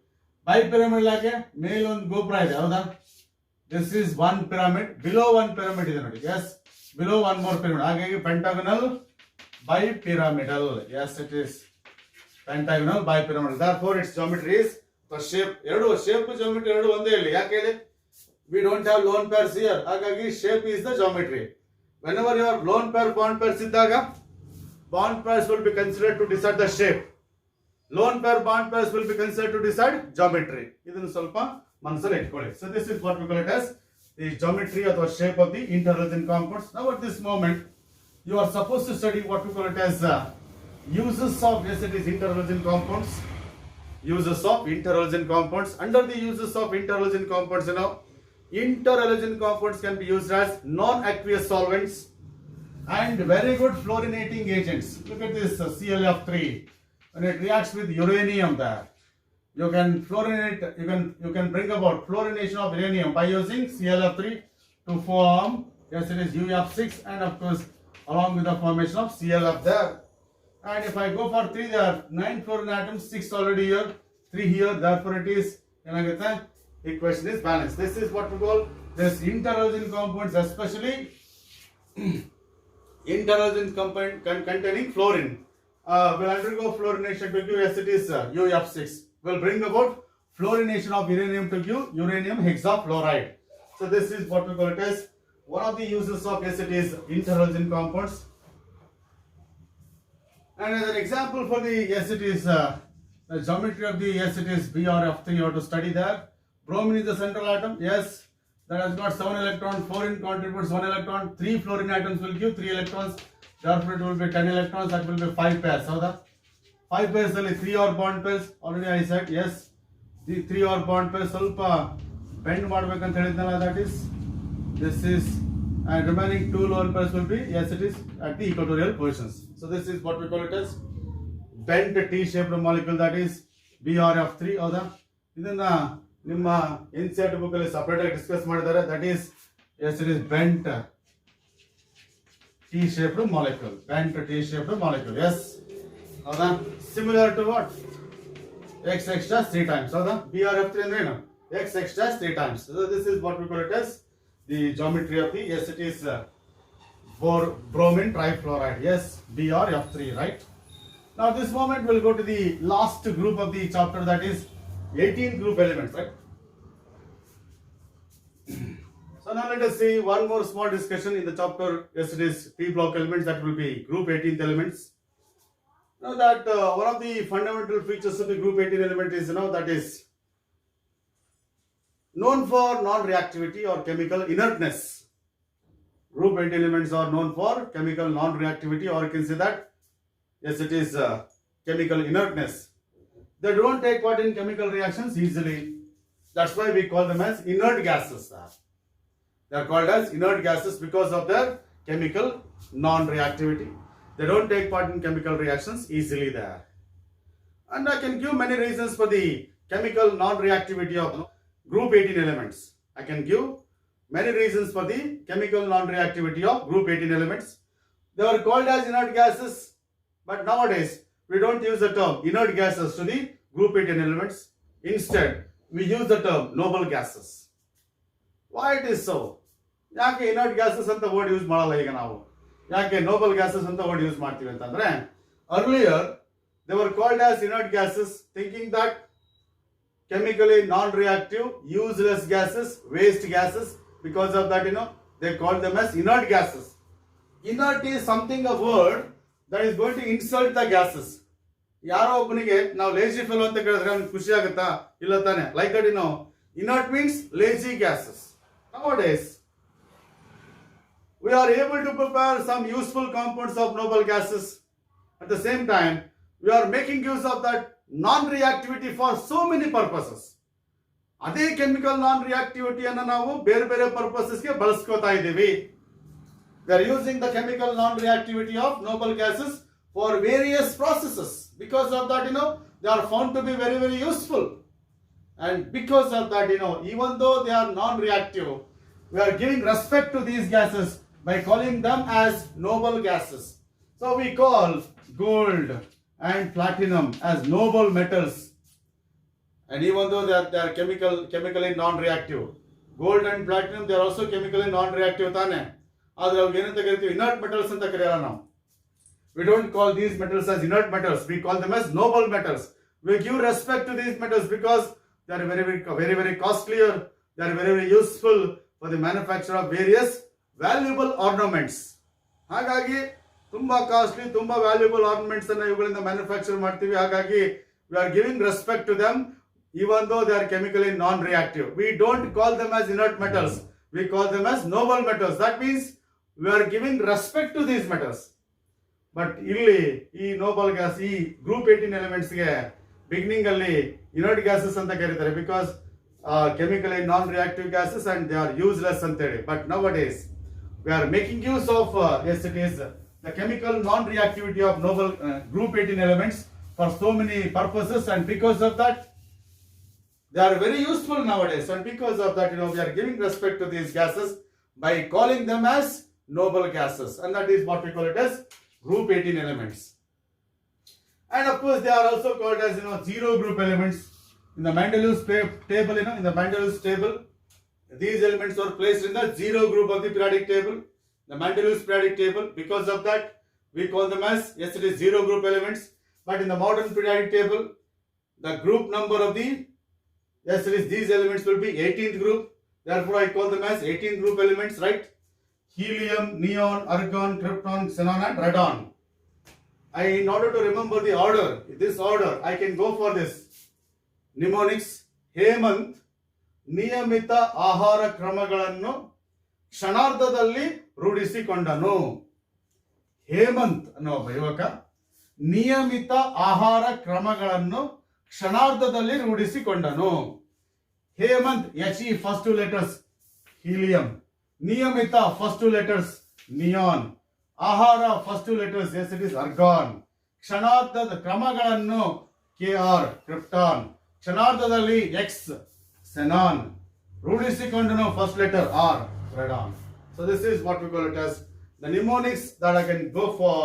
Bipyramid like a male on gopra. This is one pyramid. Below one pyramid is not. Yes, below one more pyramid. Again, pentagonal, bipyramidal. Yes, it is pentagonal, bipyramidal. Therefore, its geometry is the shape. Shape geometry. We don't have lone pairs here. Shape is the geometry. Whenever your lone pair, bond pairs iddaga, bond pairs will be considered to decide the shape. Lone pair, bond pairs will be considered to decide geometry. So this is what we call it as the geometry or the shape of the interrelation compounds. Now at this moment, you are supposed to study what we call it as uses of, yes, it is interrelation compounds. Uses of interrelation compounds. Under the uses of interrelation compounds, you know, interrelation compounds can be used as non-aqueous solvents and very good fluorinating agents. Look at this ClF3. When it reacts with uranium there, you can fluorinate, you can bring about fluorination of uranium by using ClF3 to form, yes, it is UF6, and of course along with the formation of ClF there. And if I go for 3, there are 9 fluorine atoms, 6 already here, 3 here, therefore it is, equation is balanced. This is what we call this interrelation compounds, especially interrelation compound containing fluorine. Will undergo fluorination to give, yes, it is UF6. Will bring about fluorination of uranium to give uranium hexafluoride. So this is what we call it as one of the uses of, yes, it is interrelation compounds. And as an example for the, yes, it is the geometry of the, yes, it is BrF3, you have to study there. Bromine is the central atom, yes, that has got 7 electrons, fluorine contributes 1 electron, 3 fluorine atoms will give 3 electrons, therefore it will be 10 electrons, that will be 5 pairs. So the 5 pairs only 3 or bond pairs, already I said, yes, the 3 or bond pairs, bend that is, this is, and remaining 2 lone pairs will be, yes, it is at the equatorial positions. So this is what we call it as bent T-shaped molecule, that is BrF3. Then ನಿಮ್ಮ NCERT book ಅಲ್ಲಿ separate ಆಗಿ discuss ಮಾಡಿದ್ದಾರೆ, that is, yes, it is bent T-shaped molecule, bent T-shaped molecule, yes. Similar to what? X dash 3 times. BrF3 ಅಂದ್ರೆ ಏನು? X dash 3 times. So this is what we call it as the geometry of the, yes, it is bromine trifluoride, yes, BrF3, right? Now this moment we'll go to the last group of the chapter, that is 18 group elements, right? So now let us see one more small discussion in the chapter, yes, it is P block elements, that will be group 18th elements. Now that one of the fundamental features of the group 18 element is, that is known for non-reactivity or chemical inertness. Group 18 elements are known for chemical non-reactivity, or you can say that, yes, it is chemical inertness. They don't take part in chemical reactions easily. That's why we call them as inert gases. They are called as inert gases because of their chemical non-reactivity. They don't take part in chemical reactions easily there. And I can give many reasons for the chemical non-reactivity of group 18 elements. I can give many reasons for the chemical non-reactivity of group 18 elements. They were called as inert gases, but nowadays we don't use the term inert gases to the group 18 elements. Instead, we use the term noble gases. Why it is so? ಯಾಕೆ inert gases ಅಂತ word use ಮಾಡಲ್ಲ ಈಗ ನಾವು? ಯಾಕೆ noble gases ಅಂತ word use ಮಾಡ್ತೀವಿ ಅಂತಂದ್ರೆ, earlier they were called as inert gases, thinking that chemically non-reactive, useless gases, waste gases. Because of that, they called them as inert gases. Inert is something, a word that is going to insult the gases. ಯಾರೋ ಒಬ್ಬನಿಗೆ ನಾವು lazy fellow ಅಂತ ಕೇಳಿದ್ರೆ ಅವ್ನಿಗೆ ಖುಷಿ ಆಗುತ್ತಾ? ಇಲ್ಲ ತಾನೆ? Like that, inert means lazy gases. Nowadays, we are able to prepare some useful compounds of noble gases. At the same time, we are making use of that non-reactivity for so many purposes. ಅದೇ chemical ನಾನ್ ರಿಯಾಕ್ಟಿವಿಟಿಯನ್ನು ನಾವು ಬೇರೆ ಬೇರೆ ಪರ್ಪಸಸ್ಗೆ ಬಳಸ್ಕೋತಾ ಇದ್ದೀವಿ. We are using the chemical non-reactivity of noble gases for various processes. Because of that, they are found to be very, very useful. And because of that, even though they are non-reactive, we are giving respect to these gases by calling them as noble gases. So we call gold and platinum as noble metals. And even though they are chemically non-reactive, gold and platinum, they are also chemically non-reactive ತಾನೆ. ಆದ್ರೆ ಅವಾಗ ಏನಂತ ಕರಿತೀವಿ? inert metals ಅಂತ ಕರೆಯಲ್ಲ ನಾವು. We don't call these metals as inert metals. We call them as noble metals. We give respect to these metals because they are very, very, very costlier. They are very, very useful for the manufacture of various valuable ornaments. ಹಾಗಾಗಿ ತುಂಬಾ costly, ತುಂಬಾ valuable ornaments ಅನ್ನ ಇವುಗಳಿಂದ manufacture ಮಾಡ್ತೀವಿ. ಹಾಗಾಗಿ we are giving respect to them even though they are chemically non-reactive. We don't call them as inert metals. We call them as noble metals. That means we are giving respect to these metals. But ಇಲ್ಲಿ ಈ Nobel gas, ಈ group 18 elements ಗೆ beginning ಅಲ್ಲಿ inert gases ಅಂತ ಕರೀತಾರೆ. Because chemically non-reactive gases and they are useless ಅಂತ ಹೇಳಿ. But nowadays we are making use of yes, it is the chemical non-reactivity of noble group 18 elements for so many purposes, and because of that they are very useful nowadays. And because of that, we are giving respect to these gases by calling them as noble gases, and that is what we call it as group 18 elements. And of course they are also called as zero group elements. In the Mendeleev's table, in the Mendeleev's table, these elements were placed in the zero group of the periodic table, the Mendeleev's periodic table. Because of that, we call them as, yes, it is zero group elements. But in the modern periodic table, the group number of the, yes, it is, these elements will be 18th group. Therefore, I call them as 18 group elements, right? Helium, neon, argon, krypton, xenon, and radon. In order to remember the order, this order, I can go for this. Mnemonics. Hemant ನಿಯಮಿತ ಆಹಾರ ಕ್ರಮಗಳನ್ನು ಕ್ಷಣಾರ್ಧದಲ್ಲಿ ರೂಢಿಸಿಕೊಂಡನು. ಹೇಮಂತ್ ಅನ್ನೋ ಒಬ್ಬ ಯುವಕ ನಿಯಮಿತ ಆಹಾರ ಕ್ರಮಗಳನ್ನು ಕ್ಷಣಾರ್ಧದಲ್ಲಿ ರೂಢಿಸಿಕೊಂಡನು. Hemant, HE first two letters helium, ನಿಯಮಿತ first two letters neon, ಆಹಾರ first two letters, yes, it is argon. ಕ್ಷಣಾರ್ಧದ ಕ್ರಮಗಳನ್ನು KR krypton, ಕ್ಷಣಾರ್ಧದಲ್ಲಿ X xenon, ರೂಢಿಸಿಕೊಂಡನು first letter R radon. So this is what we call it as the mnemonics that I can go for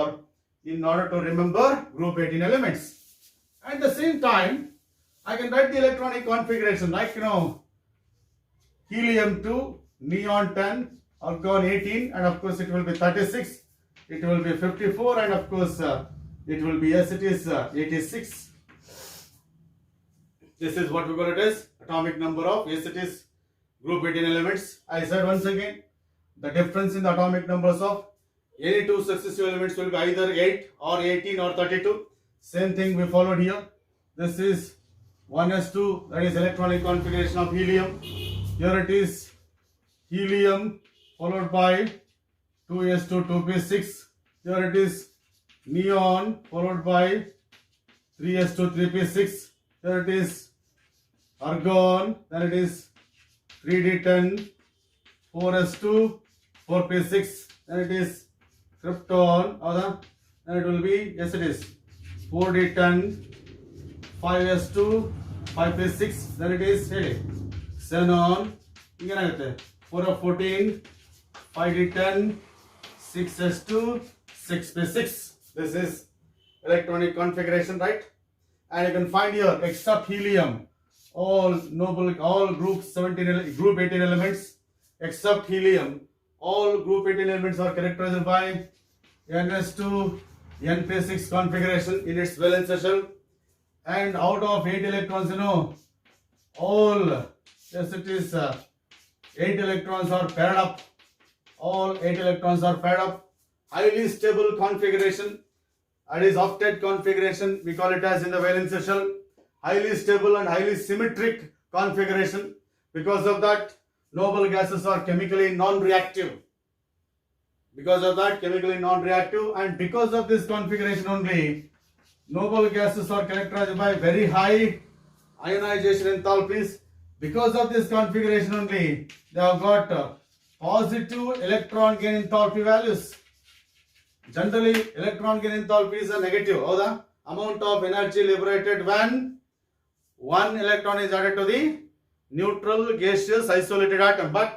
in order to remember group 18 elements. At the same time, I can write the electronic configuration like helium 2, neon 10, argon 18, and of course it will be 36, it will be 54, and of course it will be, yes, it is 86. This is what we call it as atomic number of, yes, it is group 18 elements. I said once again, the difference in the atomic numbers of any two successive elements will be either 8 or 18 or 32. Same thing we followed here. This is 1s2, that is electronic configuration of helium. Here it is helium followed by 2s2, 2p6. Here it is neon followed by 3s2, 3p6. Here it is argon, then it is 3d10, 4s2, 4p6, then it is krypton, then it will be, yes, it is 4d10, 5s2, 5p6, then it is ಹೇಳಿ xenon ಏನಾಗುತ್ತೆ 4f14, 5d10, 6s2, 6p6. This is electronic configuration, right? And you can find here except helium, all group 18 elements except helium, all group 18 elements are characterized by ns2 np6 configuration in its valence shell. And out of 8 electrons, all yes it is 8 electrons are paired up. All 8 electrons are paired up. Highly stable configuration. It is octet configuration. We call it as in the valence shell. Highly stable and highly symmetric configuration. Because of that, noble gases are chemically non-reactive. Because of that, chemically non-reactive, and because of this configuration only, noble gases are characterized by very high ionization enthalpies. Because of this configuration only, they have got positive electron gain enthalpy values. Generally, electron gain enthalpies are negative. Or the amount of energy liberated when one electron is added to the neutral gaseous isolated atom. But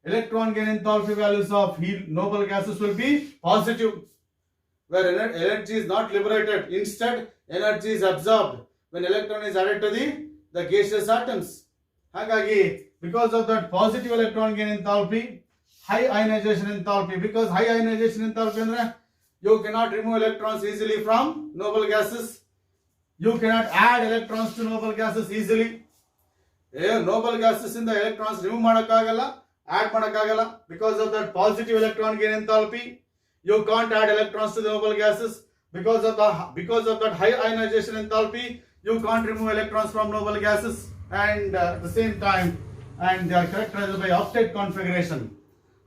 electron gain enthalpy values of noble gases will be positive, where energy is not liberated. Instead, energy is absorbed when electron is added to the gaseous atoms. Hagagi, because of that positive electron gain enthalpy, high ionization enthalpy, because high ionization enthalpy andre you cannot remove electrons easily from noble gases. You cannot add electrons to noble gases easily. Noble gases in the electrons remove madakagalla, add madakagalla. Because of that positive electron gain enthalpy, you can't add electrons to the noble gases. Because of that high ionization enthalpy, you can't remove electrons from noble gases. And at the same time, and they are characterized by octet configuration,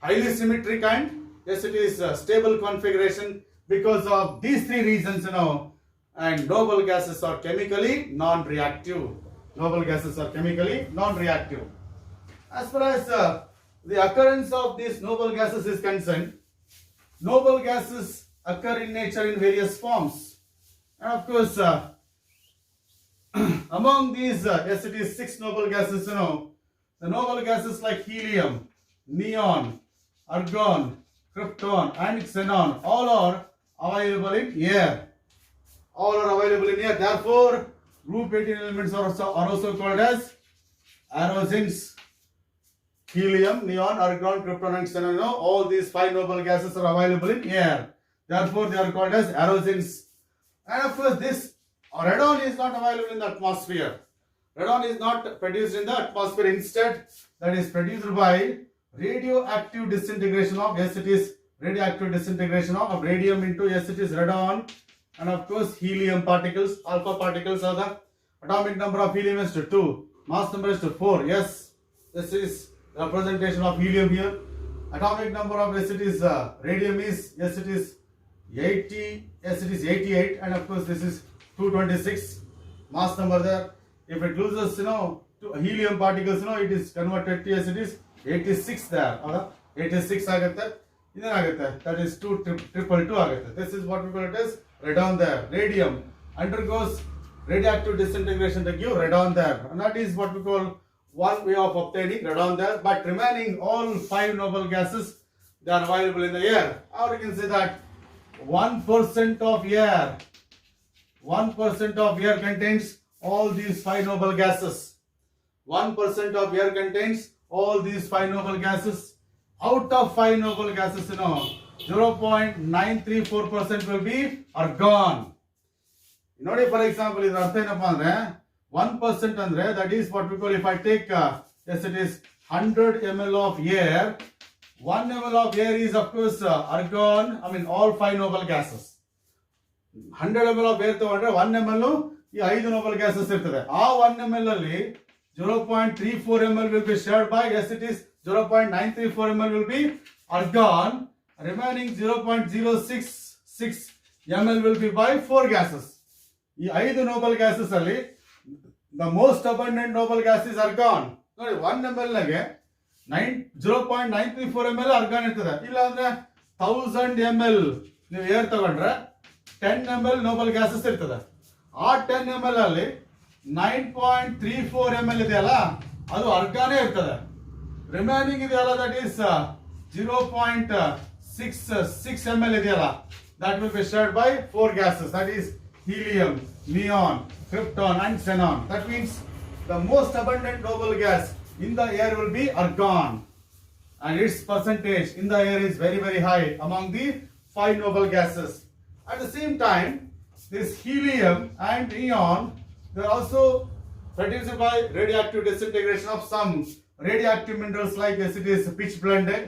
highly symmetric, and yes, it is stable configuration. Because of these three reasons, and noble gases are chemically non-reactive. Noble gases are chemically non-reactive. As far as the occurrence of these noble gases is concerned, noble gases occur in nature in various forms. And of course, among these, yes, it is 6 noble gases, the noble gases like helium, neon, argon, krypton, and xenon, all are available in air. All are available in air. Therefore, group 18 elements are also called as aerosins. Helium, neon, argon, krypton, and xenon, all these 5 noble gases are available in air. Therefore, they are called as aerosins. And of course, this radon is not available in the atmosphere. Radon is not produced in the atmosphere. Instead, that is produced by radioactive disintegration of, yes, it is radioactive disintegration of radium into, yes, it is radon. And of course, helium particles, alpha particles are the atomic number of helium is to 2, mass number is to 4. Yes, this is representation of helium here. Atomic number of, yes, it is radium is, yes, it is 80, yes, it is 88, and of course, this is 226 mass number there. If it loses, to helium particles, it is converted to, yes, it is 86 there. 86 agutte. That is 222 agutte. This is what we call it as radon there. Radium undergoes radioactive disintegration to give radon there. And that is what we call one way of obtaining radon there. But remaining all 5 noble gases, they are available in the air. Or you can say that 1% of air, 1% of air contains all these 5 noble gases. 1% of air contains all these 5 noble gases. Out of 5 noble gases, 0.934% will be argon. For example, is 1% andre, that is what we call, if I take, yes, it is 100 ml of air. 1 ml of air is of course argon, all 5 noble gases. 100 ml of air ತಗೊಂಡ್ರೆ 1 ml ಈ 5 noble gases ಇರ್ತದೆ. ಆ 1 ml ಅಲ್ಲಿ 0.34 ml will be shared by, yes, it is 0.934 ml will be argon. Remaining 0.066 ml will be by 4 gases. ಈ 5 noble gases ಅಲ್ಲಿ the most abundant noble gas is argon. ನೋಡಿ 1 ml ನಾಗೆ 0.934 ml argon ಇರ್ತದೆ. ಇಲ್ಲ ಅಂದ್ರೆ 1000 ml ನೀವು air ತಗೊಂಡ್ರೆ 10 ml noble gases ಇರ್ತದೆ. ಆ 10 ml ಅಲ್ಲಿ 9.34 ml ಇದೆಯಲ್ಲ ಅದು ಅರ್ಗಾನೇ ಇರ್ತದೆ. ರಿಮೈನಿಂಗ್ ಇದೆಯಲ್ಲ ದಟ್ ಈಸ್ 0.66 ml ಇದೆಯಲ್ಲ that will be shared by 4 gases, that is helium, neon, krypton and xenon. That means the most abundant noble gas in the air will be argon, and its percentage in the air is very very high among the 5 noble gases. At the same time, this helium and neon, they are also produced by radioactive disintegration of some radioactive minerals like as it is pitch blended,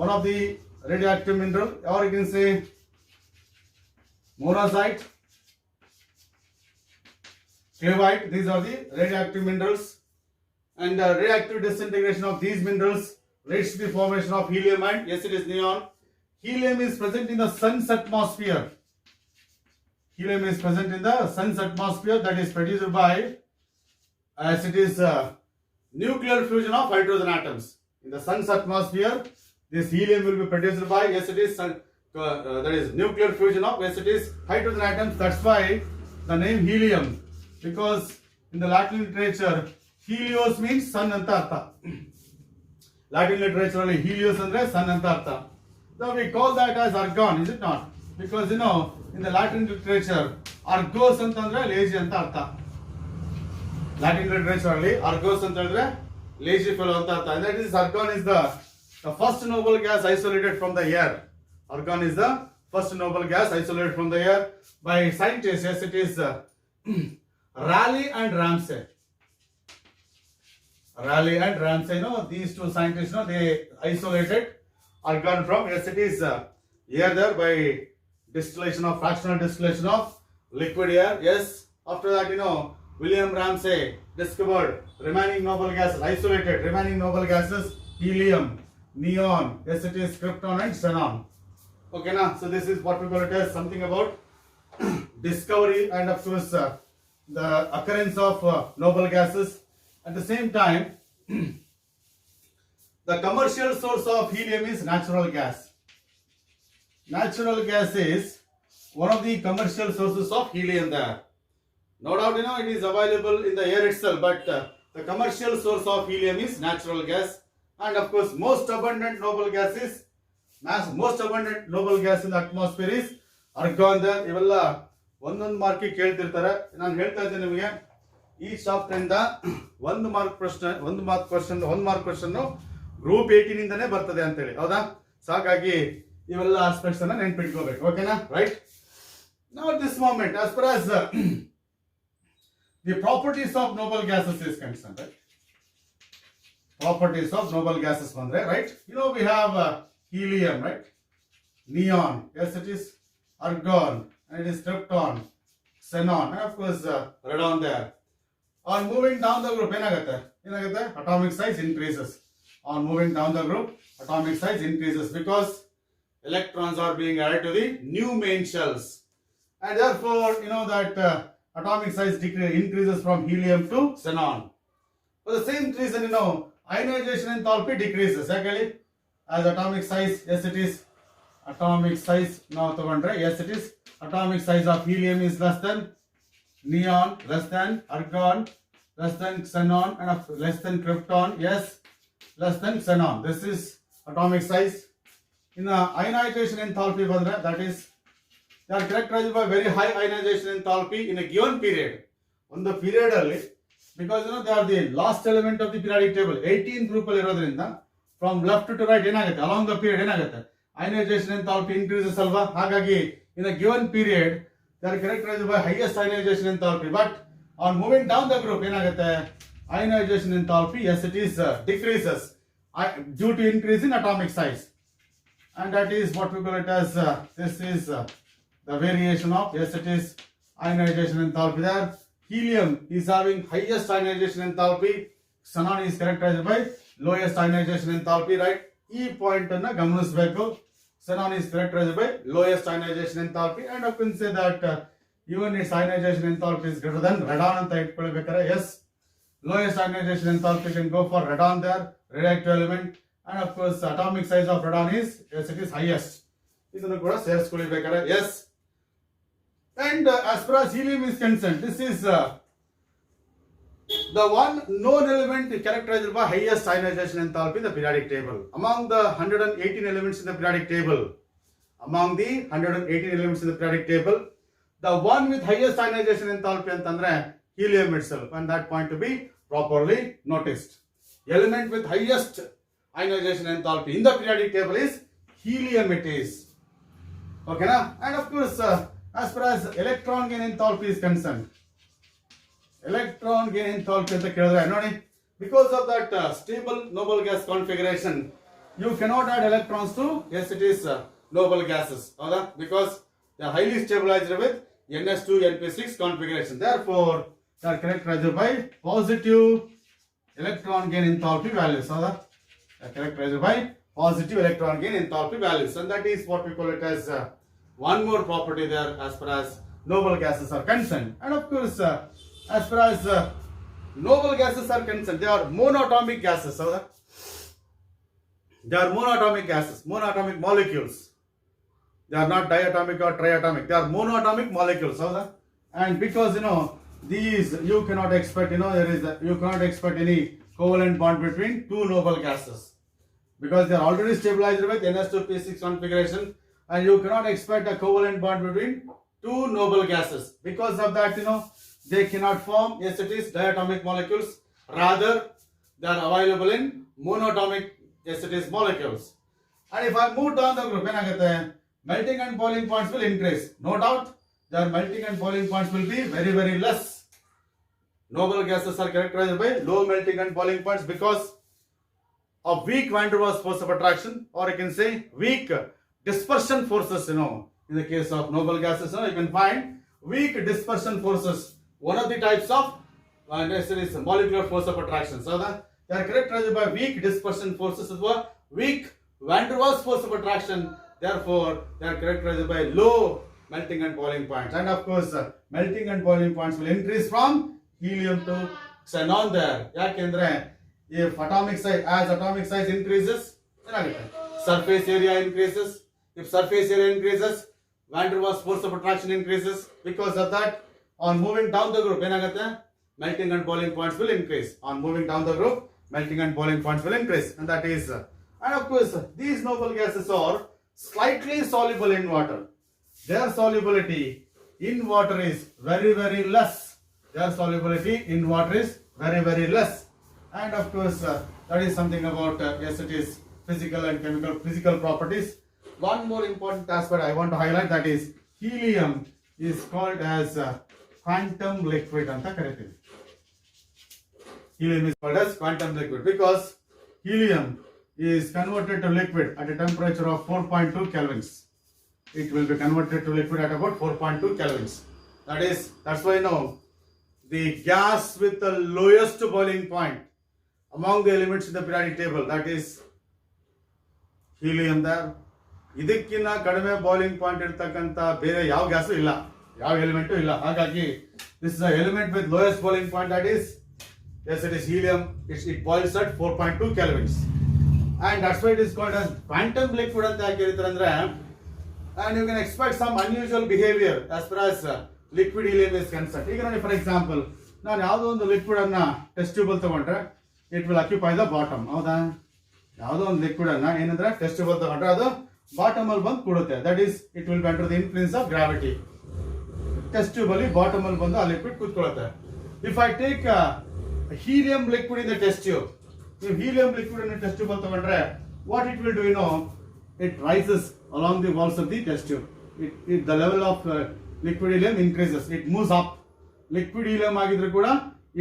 one of the radioactive mineral, or you can say monazite, clavite. These are the radioactive minerals, and reactive disintegration of these minerals leads to the formation of helium and yes, it is neon. Helium is present in the sun's atmosphere. Helium is present in the sun's atmosphere, that is produced by as it is nuclear fusion of hydrogen atoms. In the sun's atmosphere, this helium will be produced by yes, it is that is nuclear fusion of yes, it is hydrogen atoms. That's why the name helium, because in the Latin literature helios means sun anta artha. Latin literature alli helios andre sun anta artha. So we call that as argon, is it not? Because you know in the Latin literature argos antandre lazy anta artha. Latin literature alli argos antandre lazy fellow anta artha. And that is argon is the first noble gas isolated from the air. Argon is the first noble gas isolated from the air by scientists. Yes, it is Rayleigh and Ramsay. Rayleigh and Ramsay, these two scientists, they isolated argon from yes, it is air there by distillation of fractional distillation of liquid air. Yes, after that, William Ramsay discovered remaining noble gases, isolated remaining noble gases, helium, neon, yes, it is krypton and xenon. Okay, now so this is what we call it as something about discovery and of course the occurrence of noble gases. At the same time, the commercial source of helium is natural gas. Natural gas is one of the commercial sources of helium there. No doubt, it is available in the air itself, but the commercial source of helium is natural gas. And of course, most abundant noble gas in the atmosphere is argon there. ಇವೆಲ್ಲ ಒಂದೊಂದು mark ಕೇಳ್ತಿರ್ತಾರೆ. ನಾನು ಹೇಳ್ತಾ ಇದ್ದೇನೆ ನಿಮಗೆ ಈ chapter ಇಂದ ಒಂದು mark question group 18 ಇಂದನೇ ಬರ್ತದೆ ಅಂತ ಹೇಳಿ, ಹೌದಾ? ಸಾಕಾಗಿ ಇವೆಲ್ಲ ಆಸ್ಪೆಕ್ಟ್ಸ್ ಅನ್ನ ನೆನ್ಪಿಟ್ಕೋಬೇಕು. ಓಕೆನಾ? Right. Now at this moment, as far as the properties of noble gases is concerned, right? Properties of noble gases bandre, right? We have helium, right? Neon, yes, it is argon, and it is krypton, xenon, and of course radon there. On moving down the group, ಏನಾಗುತ್ತೆ? Atomic size increases. On moving down the group, atomic size increases because electrons are being added to the new main shells, and therefore that atomic size increases from helium to xenon. For the same reason, ionization enthalpy decreases. Actually, as atomic size, yes, it is atomic size. Now tagondre, yes, it is atomic size of helium is less than neon, less than argon, less than xenon, and less than krypton. Yes, less than xenon. This is atomic size. In ionization enthalpy bandre, that is, they are characterized by very high ionization enthalpy in a given period. On the period alli, because they are the last element of the periodic table, 18th group alli irodrinda from left to right ಏನಾಗುತ್ತೆ, along the period ಏನಾಗುತ್ತೆ, ionization enthalpy increases alva. ಹಾಗಾಗಿ in a given period they are characterized by highest ionization enthalpy, but on moving down the group ಏನಾಗುತ್ತೆ, ionization enthalpy, yes, it is decreases due to increase in atomic size, and that is what we call it as this is the variation of, yes, it is ionization enthalpy there. Helium is having highest ionization enthalpy, xenon is characterized by lowest ionization enthalpy, right? ಈ point ಅನ್ನ ಗಮನಿಸಬೇಕು. xenon is characterized by lowest ionization enthalpy, and I can say that even its ionization enthalpy is greater than radon ಅಂತ ಇಟ್ಕೊಳ್ಬೇಕಾದ್ರೆ, yes, lowest ionization enthalpy can go for radon there, radioactive element, and of course atomic size of radon is, yes, it is highest. ಇದನ್ನು ಕೂಡ ಸೇರಿಸ್ಕೊಳ್ಬೇಕಾದ್ರೆ, yes. And as far as helium is concerned, this is the one known element characterized by highest ionization enthalpy in the periodic table. Among the 118 elements in the periodic table, the one with highest ionization enthalpy antandre helium itself, and that point to be properly noticed. Element with highest ionization enthalpy in the periodic table is helium it is. Okay na? And of course, as far as electron gain enthalpy is concerned, electron gain enthalpy anta kelidre nodi, because of that stable noble gas configuration, you cannot add electrons to noble gases, because they are highly stabilized with NS2 NP6 configuration. Therefore, they are characterized by positive electron gain enthalpy values. They are characterized by positive electron gain enthalpy values, and that is what we call it as one more property there as far as noble gases are concerned. And of course, as far as noble gases are concerned, they are monatomic gases. They are monatomic gases, monatomic molecules. They are not diatomic or triatomic. They are monatomic molecules. And because these you cannot expect you cannot expect any covalent bond between two noble gases, because they are already stabilized with NS2P6 configuration, and you cannot expect a covalent bond between two noble gases. Because of that, they cannot form diatomic molecules. Rather, they are available in monatomic molecules. And if I move down the group, melting and boiling points will increase. No doubt, their melting and boiling points will be very, very less. Noble gases are characterized by low melting and boiling points because of weak van der Waals force of attraction, or you can say weak dispersion forces. In the case of noble gases, you can find weak dispersion forces. One of the types of molecular force of attraction. So they are characterized by weak dispersion forces, weak van der Waals force of attraction. Therefore, they are characterized by low melting and boiling points. And of course, melting and boiling points will increase from helium to xenon there. Yakendre, if atomic size increases, surface area increases. If surface area increases, van der Waals force of attraction increases. Because of that, on moving down the group, melting and boiling points will increase. On moving down the group, melting and boiling points will increase. And that is, and of course, these noble gases are slightly soluble in water. Their solubility in water is very, very less. Their solubility in water is very, very less. And of course, that is something about physical and physical properties. One more important aspect I want to highlight, that is helium is called as quantum liquid. Helium is called as quantum liquid because helium is converted to liquid at a temperature of 4.2 kelvins. It will be converted to liquid at about 4.2 kelvins. That's why the gas with the lowest boiling point among the elements in the periodic table, that is helium there. ಇದಕ್ಕಿಂತ ಕಡಿಮೆ boiling point ಇರತಕ್ಕಂತ ಬೇರೆ ಯಾವ gas ಇಲ್ಲ, ಯಾವ element ಇಲ್ಲ. ಹಾಗಾಗಿ this is the element with lowest boiling point, that is it is helium. It boils at 4.2 kelvins. And that's why it is called as quantum liquid anta keriತಾರೆ ಅಂದ್ರೆ. And you can expect some unusual behavior as far as liquid helium is concerned. ಈಗ ನೋಡಿ, for example, ನಾನು ಯಾವುದೋ ಒಂದು liquid ಅನ್ನ test tube ಅಲ್ಲಿ ತಗೊಂಡ್ರೆ it will occupy the bottom. ಹೌದಾ? ಯಾವುದೋ ಒಂದು ಲಿಕ್ವಿಡ್ ಅನ್ನ ಏನಂದ್ರೆ ಟೆಸ್ಟ್ ಟ್ಯೂಬ್ ಅಲ್ಲಿ ತಗೊಂಡ್ರೆ ಅದು ಬಾಟಮ್ ಅಲ್ಲಿ ಬಂದು ಕೂಡುತ್ತೆ. That is it will be under the influence of gravity. Test tube ಅಲ್ಲಿ ಬಾಟಮ್ ಅಲ್ಲಿ ಬಂದು ಆ ಲಿಕ್ವಿಡ್ ಕೂತ್ಕೊಳ್ಳುತ್ತೆ. If I take helium liquid in the test tube, if helium liquid in the test tube ತಗೊಂಡ್ರೆ what it will do, it rises along the walls of the test tube. The level of liquid helium increases, it moves up. Liquid helium ಆಗಿದ್ರು ಕೂಡ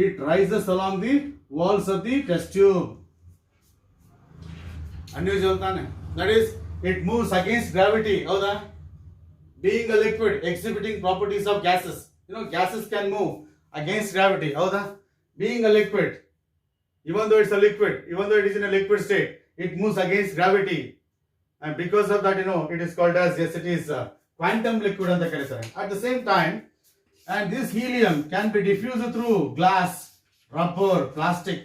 it rises along the walls of the test tube. Unusual ತಾನೆ? That is, it moves against gravity. ಹೌದಾ? Being a liquid, exhibiting properties of gases. Gases can move against gravity. ಹೌದಾ? Being a liquid, even though it's a liquid, even though it is in a liquid state, it moves against gravity. And because of that, it is called as, it is quantum liquid anta ಕರೀತಾರೆ. At the same time, and this helium can be diffused through glass, rubber, plastic.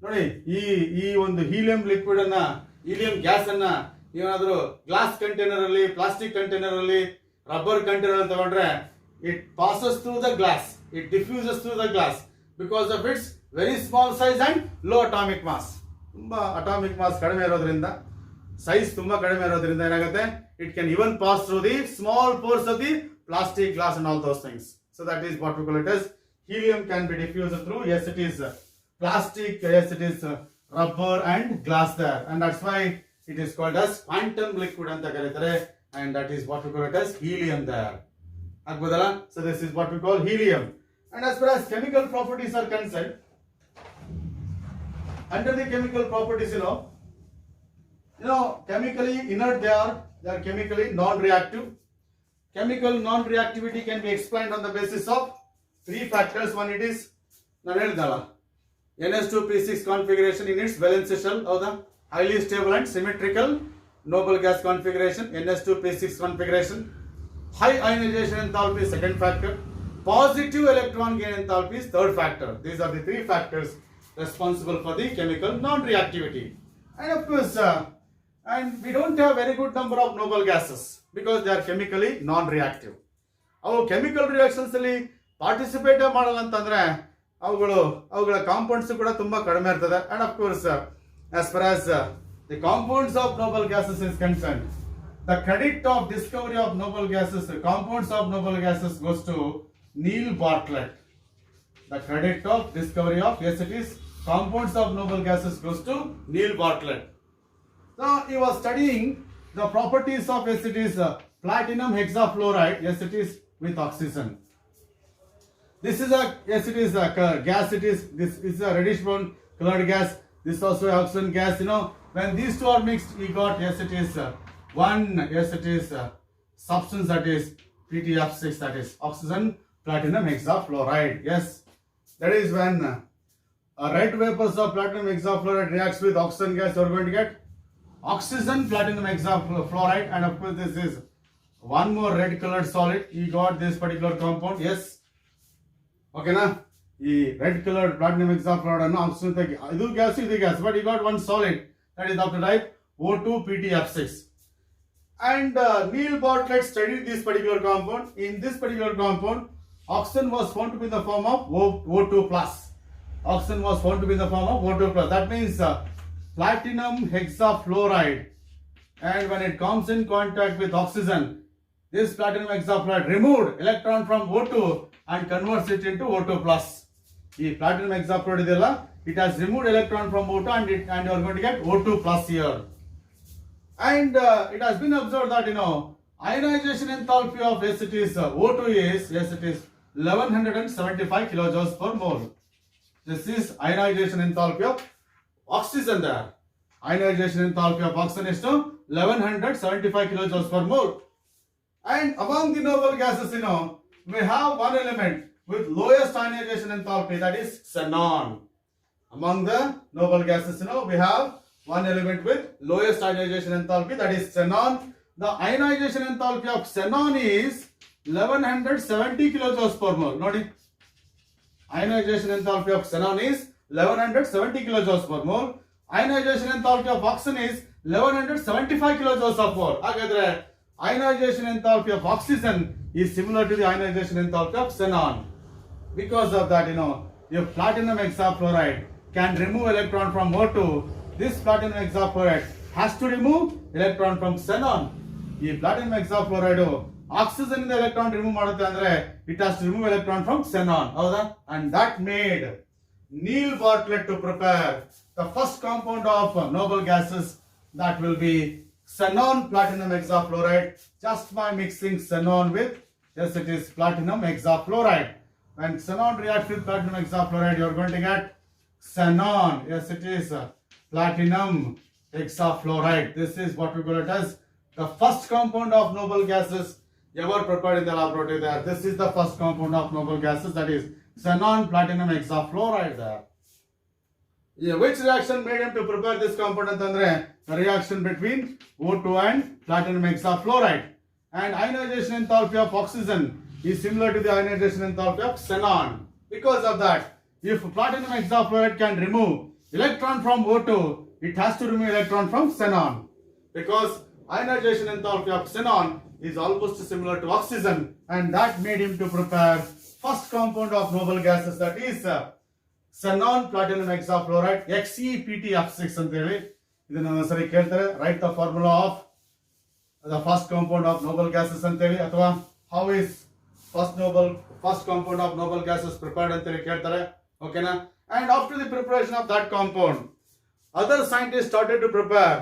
ನೋಡಿ, ಈ ಒಂದು helium liquid ಅನ್ನ, helium gas ಅನ್ನ ಏನಾದರೂ glass container ಅಲ್ಲಿ, plastic container ಅಲ್ಲಿ, rubber container ಅಲ್ಲಿ ತಗೊಂಡ್ರೆ it passes through the glass, it diffuses through the glass because of its very small size and low atomic mass. Atomic mass kadime irodrinda, size tumba kadime irodrinda enagutte, it can even pass through the small pores of the plastic, glass and all those things. So that is what we call it as helium can be diffused through, yes it is plastic, yes it is rubber and glass there, and that's why it is called as quantum liquid anta karitare, and that is what we call it as helium there. So this is what we call helium. And as far as chemical properties are concerned, under the chemical properties, chemically inert they are chemically non-reactive. Chemical non-reactivity can be explained on the basis of three factors. One, it is NS2P6 configuration in its valence shell of the highly stable and symmetrical noble gas configuration, NS2P6 configuration. High ionization enthalpy, second factor. Positive electron gain enthalpy is third factor. These are the three factors responsible for the chemical non-reactivity. And of course, and we don't have very good number of noble gases because they are chemically non-reactive. Our chemical reactions alli participate ಮಾಡಲ್ಲ ಅಂತಂದ್ರೆ ಅವುಗಳ compounds ಕೂಡ ತುಂಬಾ ಕಡಿಮೆ ಇರ್ತದೆ. And of course, as far as the compounds of noble gases is concerned, the credit of discovery of noble gases, compounds of noble gases goes to Neil Bartlett. The credit of discovery of, yes it is, compounds of noble gases goes to Neil Bartlett. Now he was studying the properties of, yes it is, platinum hexafluoride, yes it is, with oxygen. This is a, yes it is a gas, this is a reddish brown colored gas, this is also oxygen gas, when these two are mixed, we got, yes it is, one, yes it is, substance that is PTF6, that is oxygen platinum hexafluoride. Yes, that is when red vapors of platinum hexafluoride reacts with oxygen gas, you are going to get oxygen platinum hexafluoride. And of course this is one more red colored solid, you got this particular compound. Yes, okay na, the red colored platinum hexafluoride and oxygen idu gas, but you got one solid, that is of the type O2 PTF6. And Neil Bartlett studied this particular compound. In this particular compound, oxygen was found to be in the form of O2 plus. Oxygen was found to be in the form of O2 plus. That means platinum hexafluoride. And when it comes in contact with oxygen, this platinum hexafluoride removed electron from O2 and converts it into O2 plus. The platinum hexafluoride, it has removed electron from O2 and you are going to get O2 plus here. And it has been observed that ionization enthalpy of, yes it is, O2 is, yes it is 1175 kilojoules per mole. This is ionization enthalpy of oxygen there. Ionization enthalpy of oxygen is 1175 kilojoules per mole. And among the noble gases, we have one element with lowest ionization enthalpy, that is xenon. Among the noble gases, we have one element with lowest ionization enthalpy, that is xenon. The ionization enthalpy of xenon is 1170 kilojoules per mole. Notice, ionization enthalpy of xenon is 1170 kilojoules per mole. Ionization enthalpy of oxygen is 1175 kilojoules per mole. Hagadre, ionization enthalpy of oxygen is similar to the ionization enthalpy of xenon. Because of that, if platinum hexafluoride can remove electron from O2, this platinum hexafluoride has to remove electron from xenon. This platinum hexafluoride oxygen in the electron remove ಮಾಡುತ್ತೆ ಅಂದ್ರೆ it has to remove electron from xenon. ಹೌದಾ? And that made Neil Bartlett to prepare the first compound of noble gases, that will be xenon platinum hexafluoride, just by mixing xenon with, yes it is, platinum hexafluoride. When xenon reacts with platinum hexafluoride, you are going to get xenon, yes it is, platinum hexafluoride. This is what we call it as the first compound of noble gases ever prepared in the laboratory there. This is the first compound of noble gases, that is xenon platinum hexafluoride there. Yeah, which reaction made him to prepare this compound antandre? The reaction between O2 and platinum hexafluoride. And ionization enthalpy of oxygen is similar to the ionization enthalpy of xenon. Because of that, if platinum hexafluoride can remove electron from O2, it has to remove electron from xenon. Because ionization enthalpy of xenon is almost similar to oxygen, and that made him to prepare first compound of noble gases, that is xenon platinum hexafluoride XePtF6 ಅಂತ ಹೇಳಿ ಇದನ್ನ ಸರಿ ಕೇಳ್ತಾರೆ. Write the formula of the first compound of noble gases ಅಂತ ಹೇಳಿ, ಅಥವಾ how is first compound of noble gases prepared ಅಂತ ಹೇಳಿ ಕೇಳ್ತಾರೆ. ಓಕೆನಾ? And after the preparation of that compound, other scientists started to prepare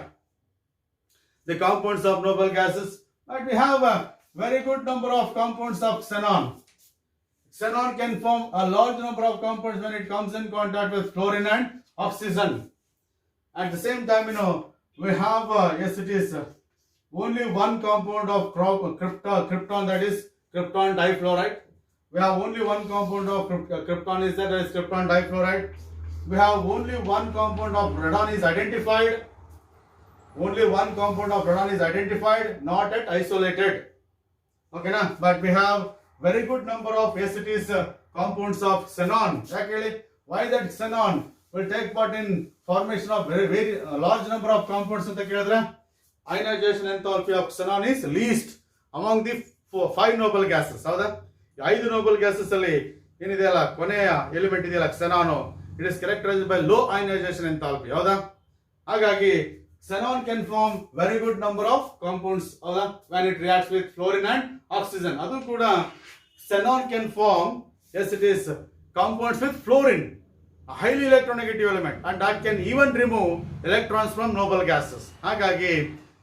the compounds of noble gases. But we have a very good number of compounds of xenon. Xenon can form a large number of compounds when it comes in contact with fluorine and oxygen. At the same time, we have, yes, it is only one compound of krypton, that is krypton difluoride. We have only one compound of krypton is that is krypton difluoride. We have only one compound of radon is identified. Only one compound of radon is identified, not yet isolated. Okay, na? But we have very good number of, yes, it is compounds of xenon. Actually, why that xenon will take part in formation of very large number of compounds ಅಂತ ಕೇಳಿದ್ರೆ, ionization enthalpy of xenon is least among the 5 noble gases. ಹೌದಾ? 5 noble gases ಅಲ್ಲಿ ಏನಿದೆಯಲ್ಲ ಕೊನೆಯ element ಇದೆಯಲ್ಲ xenon, it is characterized by low ionization enthalpy. ಹೌದಾ? ಹಾಗಾಗಿ xenon can form very good number of compounds when it reacts with fluorine and oxygen. Adu kuda xenon can form, yes, it is compounds with fluorine, a highly electronegative element, and that can even remove electrons from noble gases. Hagagi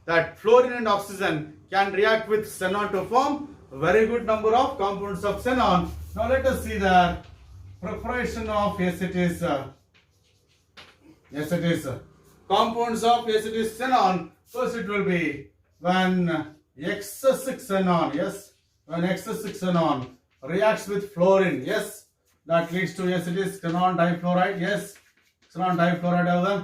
that fluorine and oxygen can react with xenon to form a very good number of compounds of xenon. Now let us see the preparation of, yes, it is compounds of, yes, it is xenon. First it will be when excess xenon, yes, when excess xenon reacts with fluorine, yes, that leads to, yes, it is xenon difluoride, yes, xenon difluoride of them.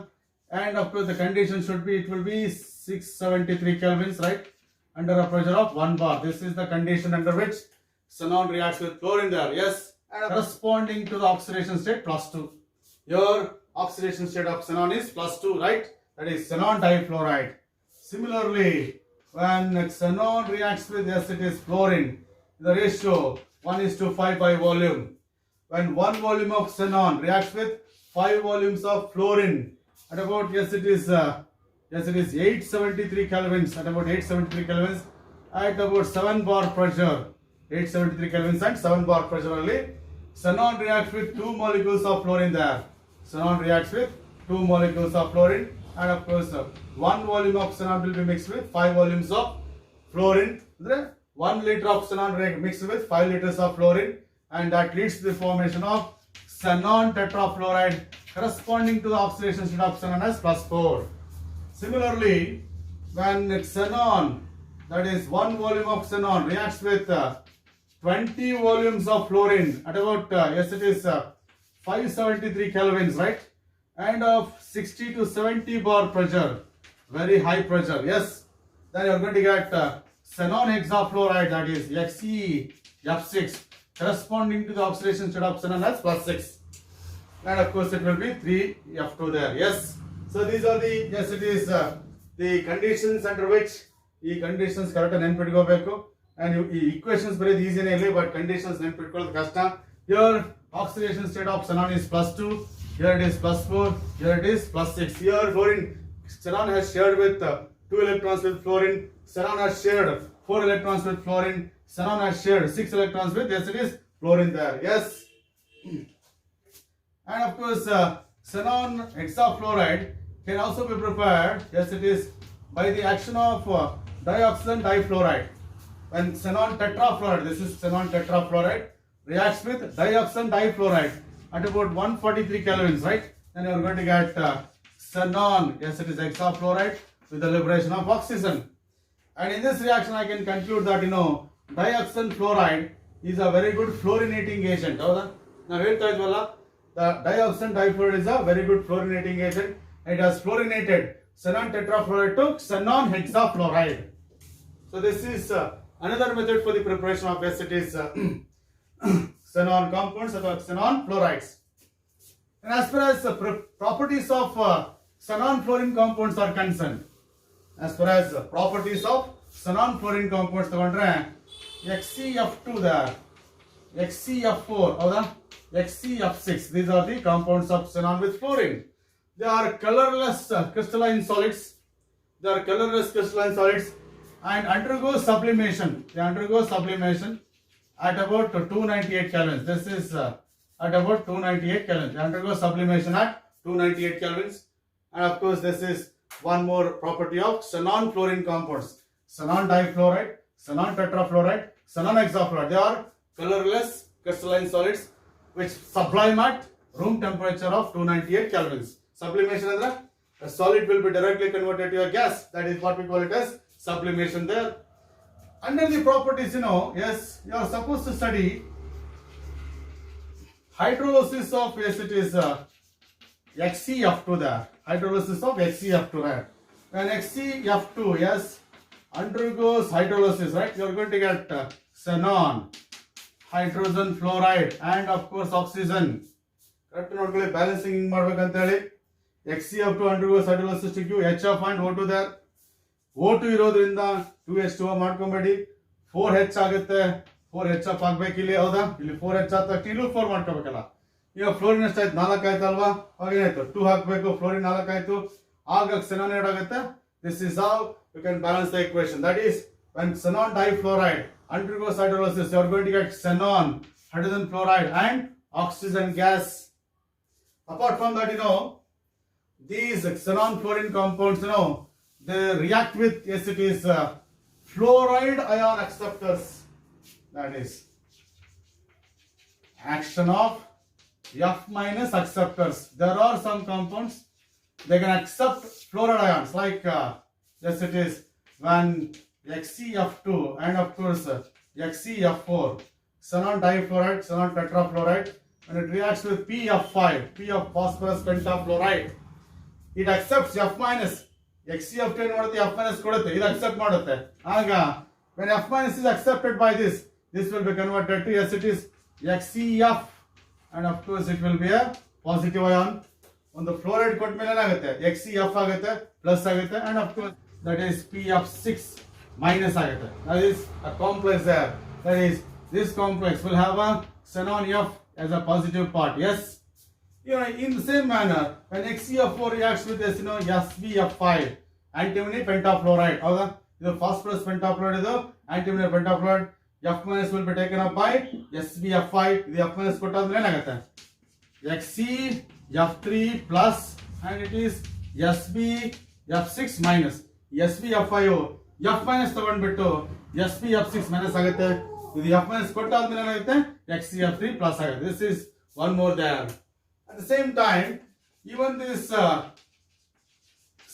And of course the condition should be, it will be 673 kelvins, right, under a pressure of 1 bar. This is the condition under which xenon reacts with fluorine there, yes, and corresponding to the oxidation state +2. Your oxidation state of xenon is +2, right? That is xenon difluoride. Similarly, when xenon reacts with, yes, it is fluorine, the ratio 1:5 by volume. When 1 volume of xenon reacts with 5 volumes of fluorine at about, yes, it is 873 kelvins, at about 873 kelvins, at about 7 bar pressure, 873 kelvins and 7 bar pressure only, xenon reacts with 2 molecules of fluorine there. Xenon reacts with 2 molecules of fluorine, and of course 1 volume of xenon will be mixed with 5 volumes of fluorine. 1 liter of xenon mixed with 5 liters of fluorine, and that leads to the formation of xenon tetrafluoride corresponding to the oxidation state of xenon as +4. Similarly, when xenon, that is 1 volume of xenon, reacts with 20 volumes of fluorine at about, yes, it is 573 kelvins, right, and of 60 to 70 bar pressure, very high pressure, yes, then you are going to get xenon hexafluoride, that is XeF6, corresponding to the oxidation state of xenon as +6, and of course it will be 3F2 there, yes. So these are the, yes, it is the conditions under which ಈ conditions correct ನೆನ್ಪಿಟ್ಕೋಬೇಕು. And ಈ equations ಬರೆಯೋದು ಈಸಿನೇ ಇರಲಿ, but conditions ನೆನ್ಪಿಟ್ಕೊಳ್ಳೋದು ಕಷ್ಟ. Here oxidation state of xenon is +2, here it is +4, here it is +6. Here fluorine, xenon has shared with 2 electrons with fluorine, xenon has shared 4 electrons with fluorine, xenon has shared 6 electrons with, yes, it is fluorine there, yes. And of course xenon hexafluoride can also be prepared, yes, it is by the action of dioxin difluoride. When xenon tetrafluoride, this is xenon tetrafluoride, reacts with dioxin difluoride at about 143 kelvins, right? Then you are going to get xenon, yes, it is hexafluoride with the liberation of oxygen. And in this reaction, I can conclude that dioxin fluoride is a very good fluorinating agent. Now, the dioxin difluoride is a very good fluorinating agent. It has fluorinated xenon tetrafluoride to xenon hexafluoride. So this is another method for the preparation of, yes, it is xenon compounds or xenon fluorides. And as far as the properties of xenon fluorine compounds are concerned, as far as properties of xenon fluorine compounds ತಗೊಂಡ್ರೆ XeF2 there, XeF4 ಹೌದಾ, XeF6, these are the compounds of xenon with fluorine. They are colorless crystalline solids. They are colorless crystalline solids and undergo sublimation. They undergo sublimation at about 298 kelvins. This is at about 298 kelvins. They undergo sublimation at 298 kelvins. And of course, this is one more property of xenon fluorine compounds. Xenon difluoride, xenon tetrafluoride, xenon hexafluoride. They are colorless crystalline solids which sublime at room temperature of 298 kelvins. Sublimation is that a solid will be directly converted to a gas. That is what we call it as sublimation there. Under the properties, yes, you are supposed to study hydrolysis of, yes, it is XeF2 there. Hydrolysis of XeF2 there. When XeF2, yes, undergoes hydrolysis, right, you are going to get xenon, hydrogen fluoride, and of course oxygen. Correct? Not balancing XeF2 undergoes hydrolysis to give HF and O2 there. O2 ಇರೋದ್ರಿಂದ 2H2O ಮಾಡ್ಕೊಂಬೇಡಿ, 4H ಆಗುತ್ತೆ, 4HF ಆಗ್ಬೇಕು ಇಲ್ಲಿ, ಹೌದಾ, ಇಲ್ಲಿ 4H ಆದ ತಕ್ಷಣ ಇಲ್ಲೂ 4 ಮಾಡ್ಕೋಬೇಕಲ್ಲ. ಈಗ ಫ್ಲೋರಿನ್ ಎಷ್ಟಾಯ್ತು, 4 ಆಯ್ತಲ್ವಾ, ಅವಾಗೇನಾಯ್ತು 2 ಹಾಕಬೇಕು, ಫ್ಲೋರಿನ್ 4 ಆಯ್ತು, ಆಗ xenon ಏನಾಗುತ್ತೆ. This is how you can balance the equation. That is, when xenon difluoride undergoes hydrolysis, you are going to get xenon, hydrogen fluoride and oxygen gas. Apart from that, these xenon fluorine compounds, they react with, yes, it is fluoride ion acceptors. That is action of F minus acceptors. There are some compounds they can accept fluoride ions, like yes, it is when XeF2 and of course XeF4, xenon difluoride, xenon tetrafluoride, when it reacts with PF5, P of phosphorus pentafluoride, it accepts F minus. XeF2 ಏನು ಮಾಡುತ್ತೆ, F minus ಕೊಡುತ್ತೆ, ಇದು accept ಮಾಡುತ್ತೆ. ಆಗ when F minus is accepted by this will be converted to, yes, it is XeF, and of course it will be a positive ion. ಒಂದು fluoride ಕೊಟ್ಟ ಮೇಲೆ ಏನಾಗುತ್ತೆ, XeF ಆಗುತ್ತೆ, ಪ್ಲಸ್ ಆಗುತ್ತೆ, and of course that is PF6 minus ಆಗುತ್ತೆ. That is a complex there. That is, this complex will have a xenon F as a positive part. Yes, in the same manner, when XeF4 reacts with this, SbF5, antimony pentafluoride, ಹೌದಾ, ಇದು phosphorus pentafluoride, ಇದು antimony pentafluoride, F minus will be taken up by SbF5. ಇದು F minus ಕೊಟ್ಟಾದ್ಮೇಲೆ ಏನಾಗುತ್ತೆ, XeF3 plus, and it is SbF6 minus. SbF5 F minus ತಗೊಂಡ್ಬಿಟ್ಟು SbF6 minus ಆಗುತ್ತೆ. ಇದು F minus ಕೊಟ್ಟಾದ್ಮೇಲೆ ಏನಾಗುತ್ತೆ, XeF3 plus ಆಗುತ್ತೆ. This is one more there. At the same time, even this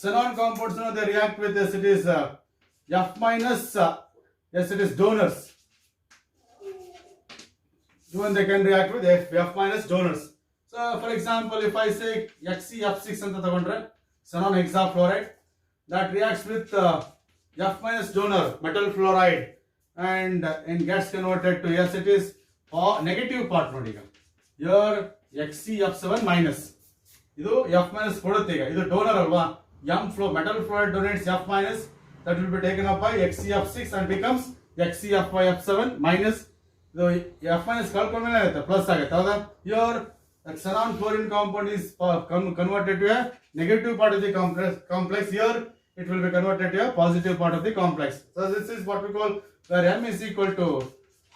xenon compounds, they react with this, it is F minus, yes, it is donors. Even they can react with F minus donors. So, for example, if I say XeF6 anta tagondre, xenon hexafluoride, that reacts with F minus donor, metal fluoride, and gets converted to, yes, it is negative part nodiga. Here XeF7 minus. ಇದು F minus ಕೊಡುತ್ತೆ, ಈಗ ಇದು donor ಅಲ್ವಾ, metal fluoride donates F minus, that will be taken up by XeF6 and becomes XeF7 minus. ಇದು F minus ಕಳ್ಕೊಂಡ್ಮೇಲೆ ಆಗುತ್ತೆ, plus ಆಗುತ್ತೆ, ಹೌದಾ. Here xenon fluorine compound is converted to a negative part of the complex. Here it will be converted to a positive part of the complex. So this is what we call, where M is equal to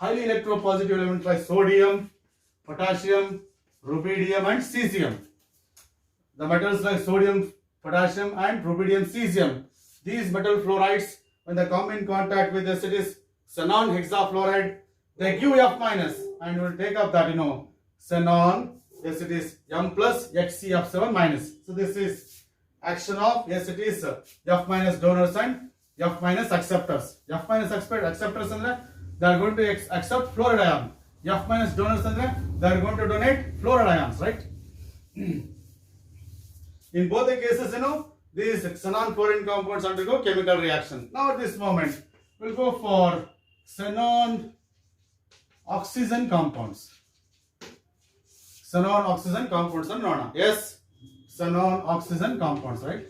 highly electropositive elements like sodium, potassium, rubidium and cesium. The metals like sodium, potassium and rubidium, cesium, these metal fluorides, when they come in contact with this, it is xenon hexafluoride, they give F minus and will take up that, xenon, yes, it is M plus XeF7 minus. So this is action of, yes, it is F minus donors and F minus acceptors. F minus acceptors andre they are going to accept fluoride ion. F minus donors andre they are going to donate fluoride ions, right? In both the cases, these xenon fluorine compounds undergo chemical reaction. Now at this moment, we'll go for xenon oxygen compounds. Xenon oxygen compounds are known. Yes, xenon oxygen compounds, right?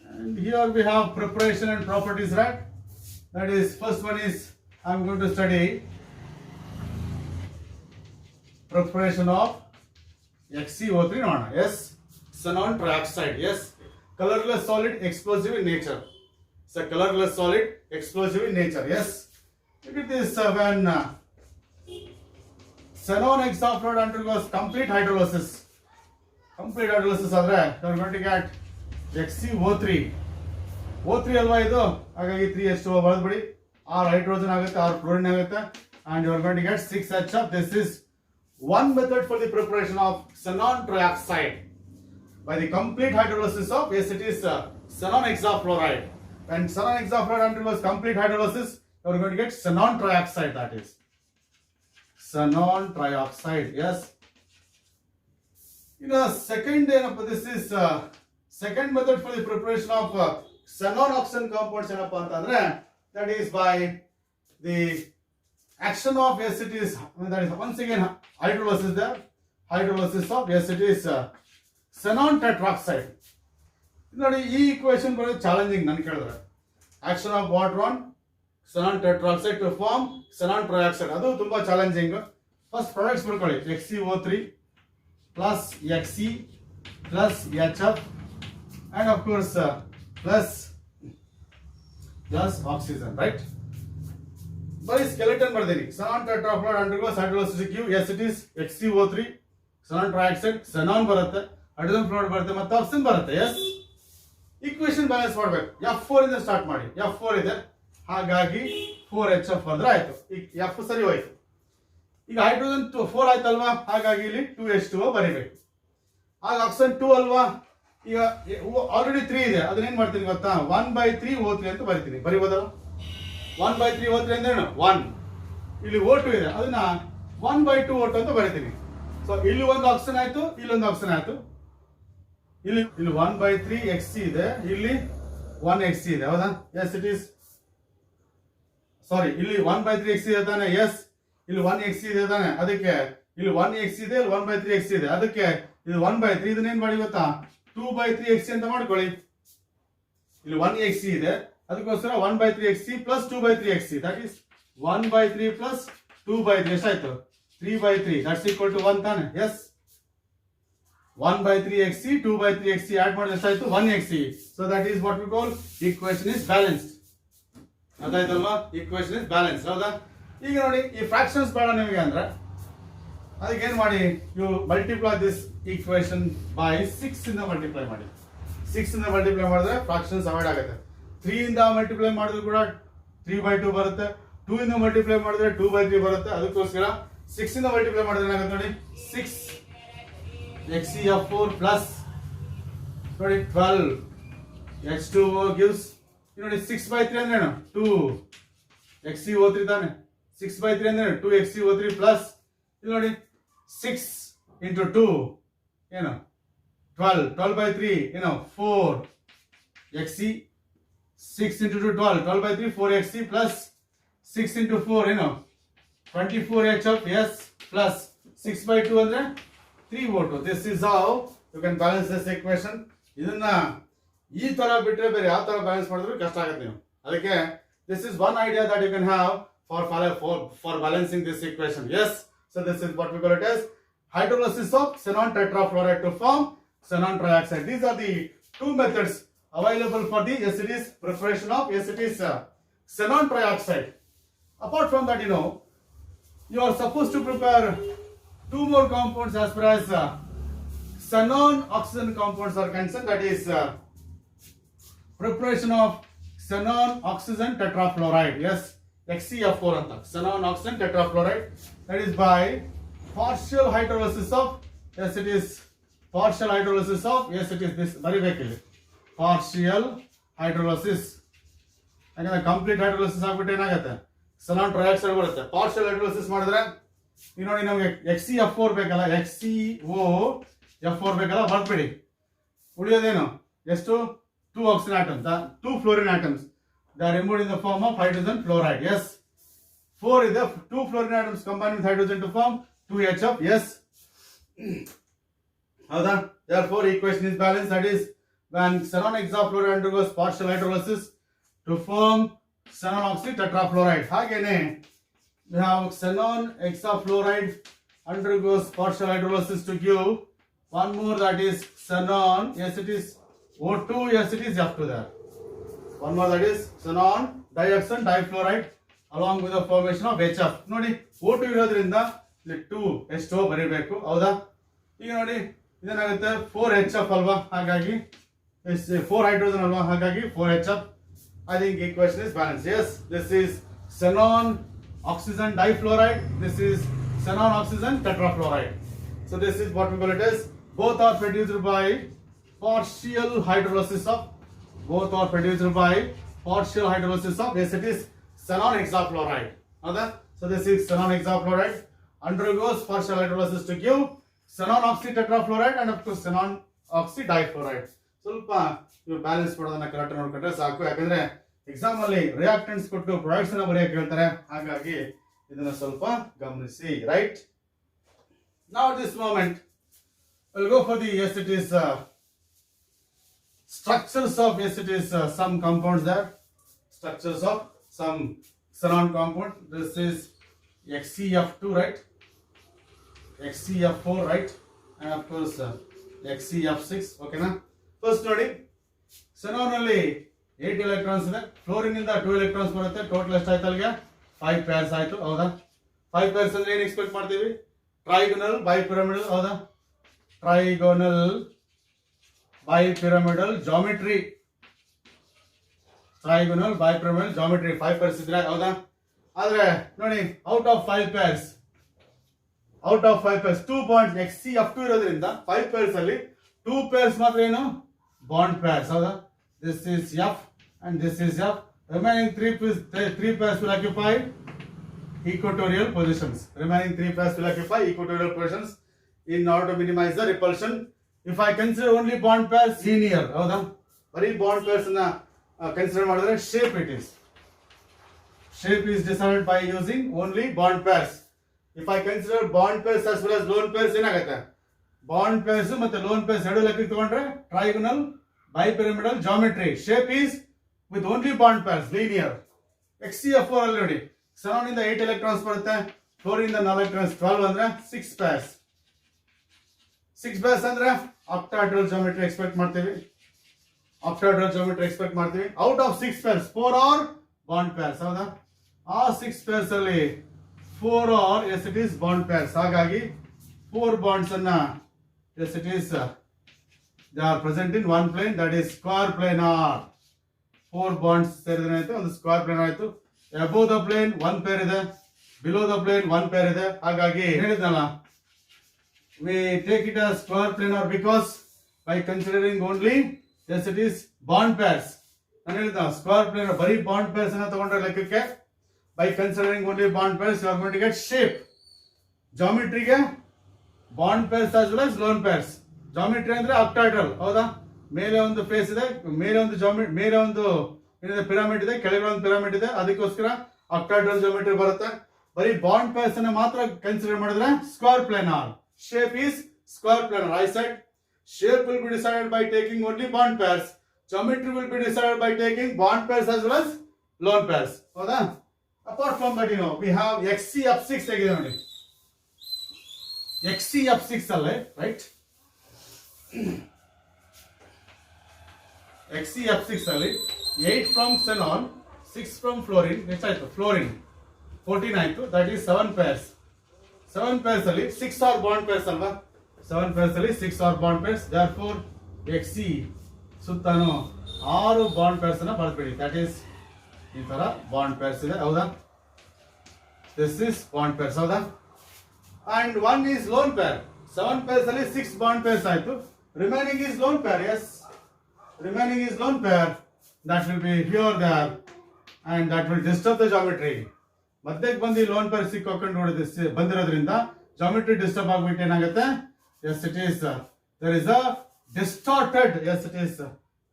And here we have preparation and properties, right? That is, first one is I am going to study preparation of XeO3 ನೋಡೋಣ. Yes, xenon trioxide. Yes, colorless solid, explosive in nature. It's a colorless solid, explosive in nature. Yes, look at this. When xenon hexafluoride undergoes complete hydrolysis ಆದರೆ you are going to get XeO3. O3 ಅಲ್ವಾ ಇದು, ಹಾಗಾಗಿ 3H2O ಬರೆದ್ಬಿಡಿ. 6 hydrogen ಆಗುತ್ತೆ, 6 fluorine ಆಗುತ್ತೆ, and you are going to get 6H. This is one method for the preparation of xenon trioxide by the complete hydrolysis of, yes, it is xenon hexafluoride. When xenon hexafluoride undergoes complete hydrolysis, you are going to get xenon trioxide. That is xenon trioxide. Yes. Second, this is second method for the preparation of xenon oxygen compounds. That is by the action of, yes, it is, that is once again hydrolysis there. Hydrolysis of, yes, it is xenon tetroxide. ನೋಡಿ, ಈ equation ಬರೋದು challenging ನಾನು ಕೇಳಿದ್ರೆ. Action of water on xenon tetroxide to form xenon trioxide, ಅದು ತುಂಬಾ challenging. First products ಬರ್ಕೊಳ್ಳಿ. XeO3 plus Xe plus HF and of course plus oxygen, right? ಬರೀ skeleton ಬರ್ತೀನಿ. xenon tetrafluoride undergoes hydrolysis to give, yes, it is XeO3, xenon trioxide, xenon ಬರುತ್ತೆ, hydrogen fluoride ಬರುತ್ತೆ, ಮತ್ತೆ oxygen ಬರುತ್ತೆ. S, equation balance ಮಾಡಬೇಕು. F4 ಇಂದ start ಮಾಡಿ. F4 ಇದೆ, ಹಾಗಾಗಿ 4HF ಬಂದ್ರೆ ಆಯ್ತು. ಈಗ F ಸರಿ ಹೋಯ್ತು. ಈಗ ಹೈಡ್ರೋಜನ್ 4 ಆಯ್ತಲ್ವಾ, ಹಾಗಾಗಿ ಇಲ್ಲಿ 2H2O ಬರಿಬೇಕು. ಆಗ ಆಕ್ಸಿಜನ್ 2 ಅಲ್ವಾ, ಈಗ ಆಲ್ರೆಡಿ 3 ಇದೆ, ಅದನ್ನೇನ್ ಮಾಡ್ತೀನಿ ಗೊತ್ತಾ, 1/3 O3 ಅಂತ ಬರಿತೀನಿ. ಬರಿಬೋದಲ್ಲ, 1/3 O3 ಅಂದ್ರೆ 1. ಇಲ್ಲಿ O2 ಇದೆ, ಅದನ್ನ 1/2 O2 ಅಂತ ಬರಿತೀನಿ. ಸೊ ಇಲ್ಲಿ ಒಂದು ಆಕ್ಸಿಜನ್ ಆಯ್ತು, ಇಲ್ಲೊಂದು ಆಕ್ಸಿಜನ್ ಆಯ್ತು. ಇಲ್ಲಿ 1/3 Xc ಇದೆ, ಇಲ್ಲಿ 1 Xc ಇದೆ, ಹೌದಾ? ಎಸ್, ಇಟ್ ಈಸ್, ಸಾರಿ, ಇಲ್ಲಿ 1/3 Xc ಇದೆ ತಾನೆ. ಎಸ್, ಇಲ್ಲಿ 1 Xc ಇದೆ ತಾನೆ, ಅದಕ್ಕೆ ಇಲ್ಲಿ 1 Xc ಇದೆ, ಇಲ್ಲಿ 1/3 Xc ಇದೆ, ಅದಕ್ಕೆ ಇದು 1/3. ಇದನ್ನೇನ್ ಮಾಡಿ ಗೊತ್ತಾ, 2/3 Xc ಅಂತ ಮಾಡ್ಕೊಳ್ಳಿ. ಇಲ್ಲಿ 1 Xc ಇದೆ, ಅದಕ್ಕೋಸ್ಕರ 1/3 Xc plus 2/3 Xc, that is 1/3 plus 2/3 ಎಷ್ಟಾಯ್ತು, 3/3, that's equal to 1 ತಾನೆ. ಎಸ್, 1/3 Xc 2/3 Xc ಆಡ್ ಮಾಡಿದ್ರೆ ಎಷ್ಟಾಯ್ತು, 1 Xc. So that is what we call equation is balanced. ಅದಾಯ್ತಲ್ವಾ, ಈಕ್ವೇಶನ್ ಇಸ್ ಬ್ಯಾಲೆನ್ಸ್, ಹೌದಾ? ಈಗ ನೋಡಿ, ಈ ಫ್ರಾಕ್ಷನ್ಸ್ ಬೇಡ ನಿಮಗೆ ಅಂದ್ರೆ ಅದಕ್ಕೆ ಏನ್ ಮಾಡಿ, you multiply this equation by 6 ಇಂದ ಮಲ್ಟಿಪ್ಲೈ ಮಾಡಿ. 6 ಇಂದ ಮಲ್ಟಿಪ್ಲೈ ಮಾಡಿದ್ರೆ ಫ್ರಾಕ್ಷನ್ಸ್ ಅವಾಯ್ಡ್ ಆಗುತ್ತೆ. 3 ಇಂದ ಮಲ್ಟಿಪ್ಲೈ ಮಾಡಿದ್ರು ಕೂಡ 3/2 ಬರುತ್ತೆ. 2 ಇಂದ ಮಲ್ಟಿಪ್ಲೈ ಮಾಡಿದ್ರೆ 2/3 ಬರುತ್ತೆ. ಅದಕ್ಕೋಸ್ಕರ 6 ಇಂದ ಮಲ್ಟಿಪ್ಲೈ ಮಾಡಿದ್ರೆ ಏನಾಗುತ್ತೆ ನೋಡಿ, 6 XeF4 plus ನೋಡಿ 12 H2O gives, ನೋಡಿ 6/3 ಅಂದ್ರೆ ಏನು, 2 XeO3 ತಾನೆ. 6/3 ಅಂದ್ರೆ 2 XeO3 ಪ್ಲಸ್ ಇಲ್ಲಿ ನೋಡಿ 6 into 2 ಏನು 12, 12/3 ಏನು 4 Xc, 6 into 2 12, 12/3 4 Xc plus 6 into 4 ಏನು 24 HF, yes, plus 6/2 ಅಂದ್ರೆ 3 O2. This is how you can balance this equation. ಇದನ್ನ ಈ ತರ ಬಿಟ್ರೆ ಬೇರೆ ಯಾವ ತರ ಬ್ಯಾಲೆನ್ಸ್ ಮಾಡಿದ್ರು ಕಷ್ಟ ಆಗುತ್ತೆ ನೀವು. ಅದಕ್ಕೆ this is one idea that you can have for balancing this equation. Yes, so this is what we call it as hydrolysis of xenon tetrafluoride to form xenon trioxide. These are the two methods available for the, yes, it is preparation of, yes, it is xenon trioxide. Apart from that, you are supposed to prepare 2 more compounds as far as xenon oxygen compounds are concerned. That is preparation of xenon oxygen tetrafluoride. Yes, XeF4 anta xenon oxygen tetrafluoride. That is by partial hydrolysis of, yes, it is partial hydrolysis of, yes, it is this very vehicle partial hydrolysis. ಯಾಕಂದ್ರೆ complete hydrolysis ಆಗ್ಬಿಟ್ಟು ಏನಾಗುತ್ತೆ, xenon trioxide ಬರುತ್ತೆ. Partial hydrolysis ಮಾಡಿದ್ರೆ ಈಗ ನೋಡಿ, ನಮಗೆ XeF4 ಬೇಕಲ್ಲ, XeOF4 ಬೇಕಲ್ಲ, ಬರ್ಬಿಡಿ. ಉಳಿಯೋದೇನು ಎಷ್ಟು, 2 oxygen atoms, 2 fluorine atoms. They are removed in the form of hydrogen fluoride. Yes, 4 is the 2 fluorine atoms combined with hydrogen to form 2HF. Yes, howda? Therefore equation is balanced. That is when xenon hexafluoride undergoes partial hydrolysis to form xenon oxy tetrafluoride. ಹಾಗೇನೆ we have xenon hexafluoride undergoes partial hydrolysis to give one more, that is xenon, yes it is O2, yes it is F2 there. One more, that is xenon dioxide difluoride along with the formation of HF. ನೋಡಿ O2 ಇರೋದ್ರಿಂದ ಇಲ್ಲಿ 2 H2O ಬರೀಬೇಕು, ಹೌದಾ? ಈಗ ನೋಡಿ ಇದೇನಾಗುತ್ತೆ 4HF ಅಲ್ವಾ, ಹಾಗಾಗಿ 4 hydrogen alva, hagagi 4HF. I think equation is balanced. Yes, this is xenon oxygen difluoride, this is xenon oxygen tetrafluoride. So this is what we call it as, both are produced by partial hydrolysis of, yes it is xenon hexafluoride. So this is xenon hexafluoride undergoes partial hydrolysis to give xenon oxy tetrafluoride and of course xenon oxy difluoride. ಸ್ವಲ್ಪ ನೀವು balance ಕೊಡೋದನ್ನ correct ನೋಡ್ಕೊಂಡ್ರೆ ಸಾಕು, ಯಾಕಂದ್ರೆ exam ಅಲ್ಲಿ reactants ಕೊಟ್ಟು products ಅನ್ನ ಬರೆಯಕ್ಕೆ ಹೇಳ್ತಾರೆ, ಹಾಗಾಗಿ ಇದನ್ನ ಸ್ವಲ್ಪ ಗಮನಿಸಿ. Right, now this moment will go for the, yes it is structures of, yes it is some compounds there, structures of some xenon compound. This is XCF2, right, XCF4, right, and of course XCF6. okay na. First ನೋಡಿ, xenon ಅಲ್ಲಿ 8 electrons ಇದೆ, fluorine ಇಂದ 2 electrons ಬರುತ್ತೆ, total ಎಷ್ಟು ಆಯ್ತು ಅಲ್ಲಿಗೆ 5 pairs ಆಯ್ತು, ಹೌದಾ? 5 pairs ಅಂದ್ರೆ ಏನು ಎಕ್ಸ್ಪೆಕ್ಟ್ ಮಾಡ್ತೀವಿ? ಟ್ರೈಗೋನಲ್ ಬೈಪಿರಮಿಡಲ್, ಹೌದಾ? ಟ್ರೈಗೋನಲ್ ಬೈಪಿರಮಿಡಲ್ ಜಾಮೆಟ್ರಿ, 5 pairs ಇದ್ರೆ, ಹೌದಾ? ಆದ್ರೆ ನೋಡಿ, out of 5 pairs 2 point XCF2 ಇರೋದ್ರಿಂದ 5 pairs ಅಲ್ಲಿ 2 pairs ಮಾತ್ರ ಏನು ಬಾಂಡ್ pairs, ಹೌದಾ? This is F and this is F. Remaining 3 pairs will occupy equatorial positions. In order to minimize the repulsion. If I consider only bond pairs, linear, ಹೌದಾ? ಬರೀ bond pairs ಅನ್ನ consider ಮಾಡಿದ್ರೆ shape is decided by using only bond pairs. If I consider bond pairs as well as lone pairs, ಏನಾಗುತ್ತೆ? Bond pairs ಮತ್ತೆ lone pairs ಎರಡು ಲೆಕ್ಕಕ್ಕೆ ತಗೊಂಡ್ರೆ trigonal bipyramidal geometry. Shape is with only bond pairs, linear. XCF4 ಅಲ್ಲಿ ನೋಡಿ, xenon ಇಂದ 8 electrons ಬರುತ್ತೆ, fluorine ಇಂದ 4 electrons, 12 ಅಂದ್ರೆ 6 pairs. 6 pairs ಅಂದ್ರೆ ಆಕ್ಟಾಹೆಡ್ರಲ್ ಜಾಮೆಟ್ರಿ ಎಕ್ಸ್ಪೆಕ್ಟ್ ಮಾಡ್ತೀವಿ. Out of 6 pairs 4 are bond pairs, ಹೌದಾ? ಆ 6 pairs ಅಲ್ಲಿ 4 are, yes it is bond pairs. ಹಾಗಾಗಿ 4 bonds ಅನ್ನ, yes it is they are present in one plane, that is square planar. 4 bonds ಸೇರಿದ್ರೆ ಆಯ್ತು, ಒಂದು square plane ಆಯ್ತು. above the plane 1 pair ಇದೆ, below the plane 1 pair ಇದೆ. ಹಾಗಾಗಿ ಹೇಳಿದ್ನಲ್ಲ, we take it as square planar because by considering only, yes it is bond pairs. ನಾನು ಹೇಳಿದ ಸ್ಕ್ವೇರ್ ಪ್ಲೇನರ್ ಬರೀ ಬಾಂಡ್ pairs ಅನ್ನ ತಗೊಂಡ್ರೆ ಲೆಕ್ಕಕ್ಕೆ, by considering only bond pairs you are going to get shape. ಜಾಮೆಟ್ರಿಗೆ bond pairs as well as lone pairs. Geometry ಅಂದ್ರೆ octahedral, ಹೌದಾ? ಮೇಲೆ ಒಂದು ಫೇಸ್ ಇದೆ, ಮೇಲೆ ಒಂದು ಏನಿದೆ ಪಿರಮಿಡ್ ಇದೆ, ಕೆಳಗಡೆ ಒಂದು ಪಿರಮಿಡ್ ಇದೆ, ಅದಕ್ಕೋಸ್ಕರ ಆಕ್ಟಾಹೆಡ್ರಲ್ ಜಾಮೆಟ್ರಿ ಬರುತ್ತೆ. ಬರೀ ಬಾಂಡ್ pairs ಅನ್ನ ಮಾತ್ರ ಕನ್ಸಿಡರ್ ಮಾಡಿದ್ರೆ square planar. Shape is square planar. I said shape will be decided by taking only bond pairs. Geometry will be decided by taking bond pairs as well as lone pairs, ಹೌದಾ? Apart from that, we have XCF6 ಆಗಿದೆ ನೋಡಿ. XCF6 ಅಲ್ಲೇ, right? XCF6 ಅಲ್ಲಿ 8 from xenon, 6 from fluorine, ಎಷ್ಟಾಯ್ತು? Fluorine 14 ಆಯ್ತು, that is 7 pairs. 7 pairs ಅಲ್ಲಿ 6 are bond pairs ಅಲ್ವಾ? 7 pairs ಅಲ್ಲಿ 6 are bond pairs. Therefore XC ಸುತ್ತಾನು 6 bond pairs ಅನ್ನ ಬರ್ಬಿಡಿ. that is ಈ ತರ bond pairs ಇದೆ, ಹೌದಾ? this is bond pairs, ಹೌದಾ? and one is lone pair. 7 pairs ಅಲ್ಲಿ 6 bond pairs ಆಯ್ತು, remaining is lone pair. yes, remaining is lone pair, that will be here there and that will disturb the geometry. ಮಧ್ಯಕ್ಕೆ ಬಂದು lone pair ಸಿಕ್ಕೊಂಡು ಬಂದಿರೋದ್ರಿಂದ geometry disturb ಆಗ್ಬಿಟ್ಟು ಏನಾಗುತ್ತೆ? yes it is there is a distorted, yes it is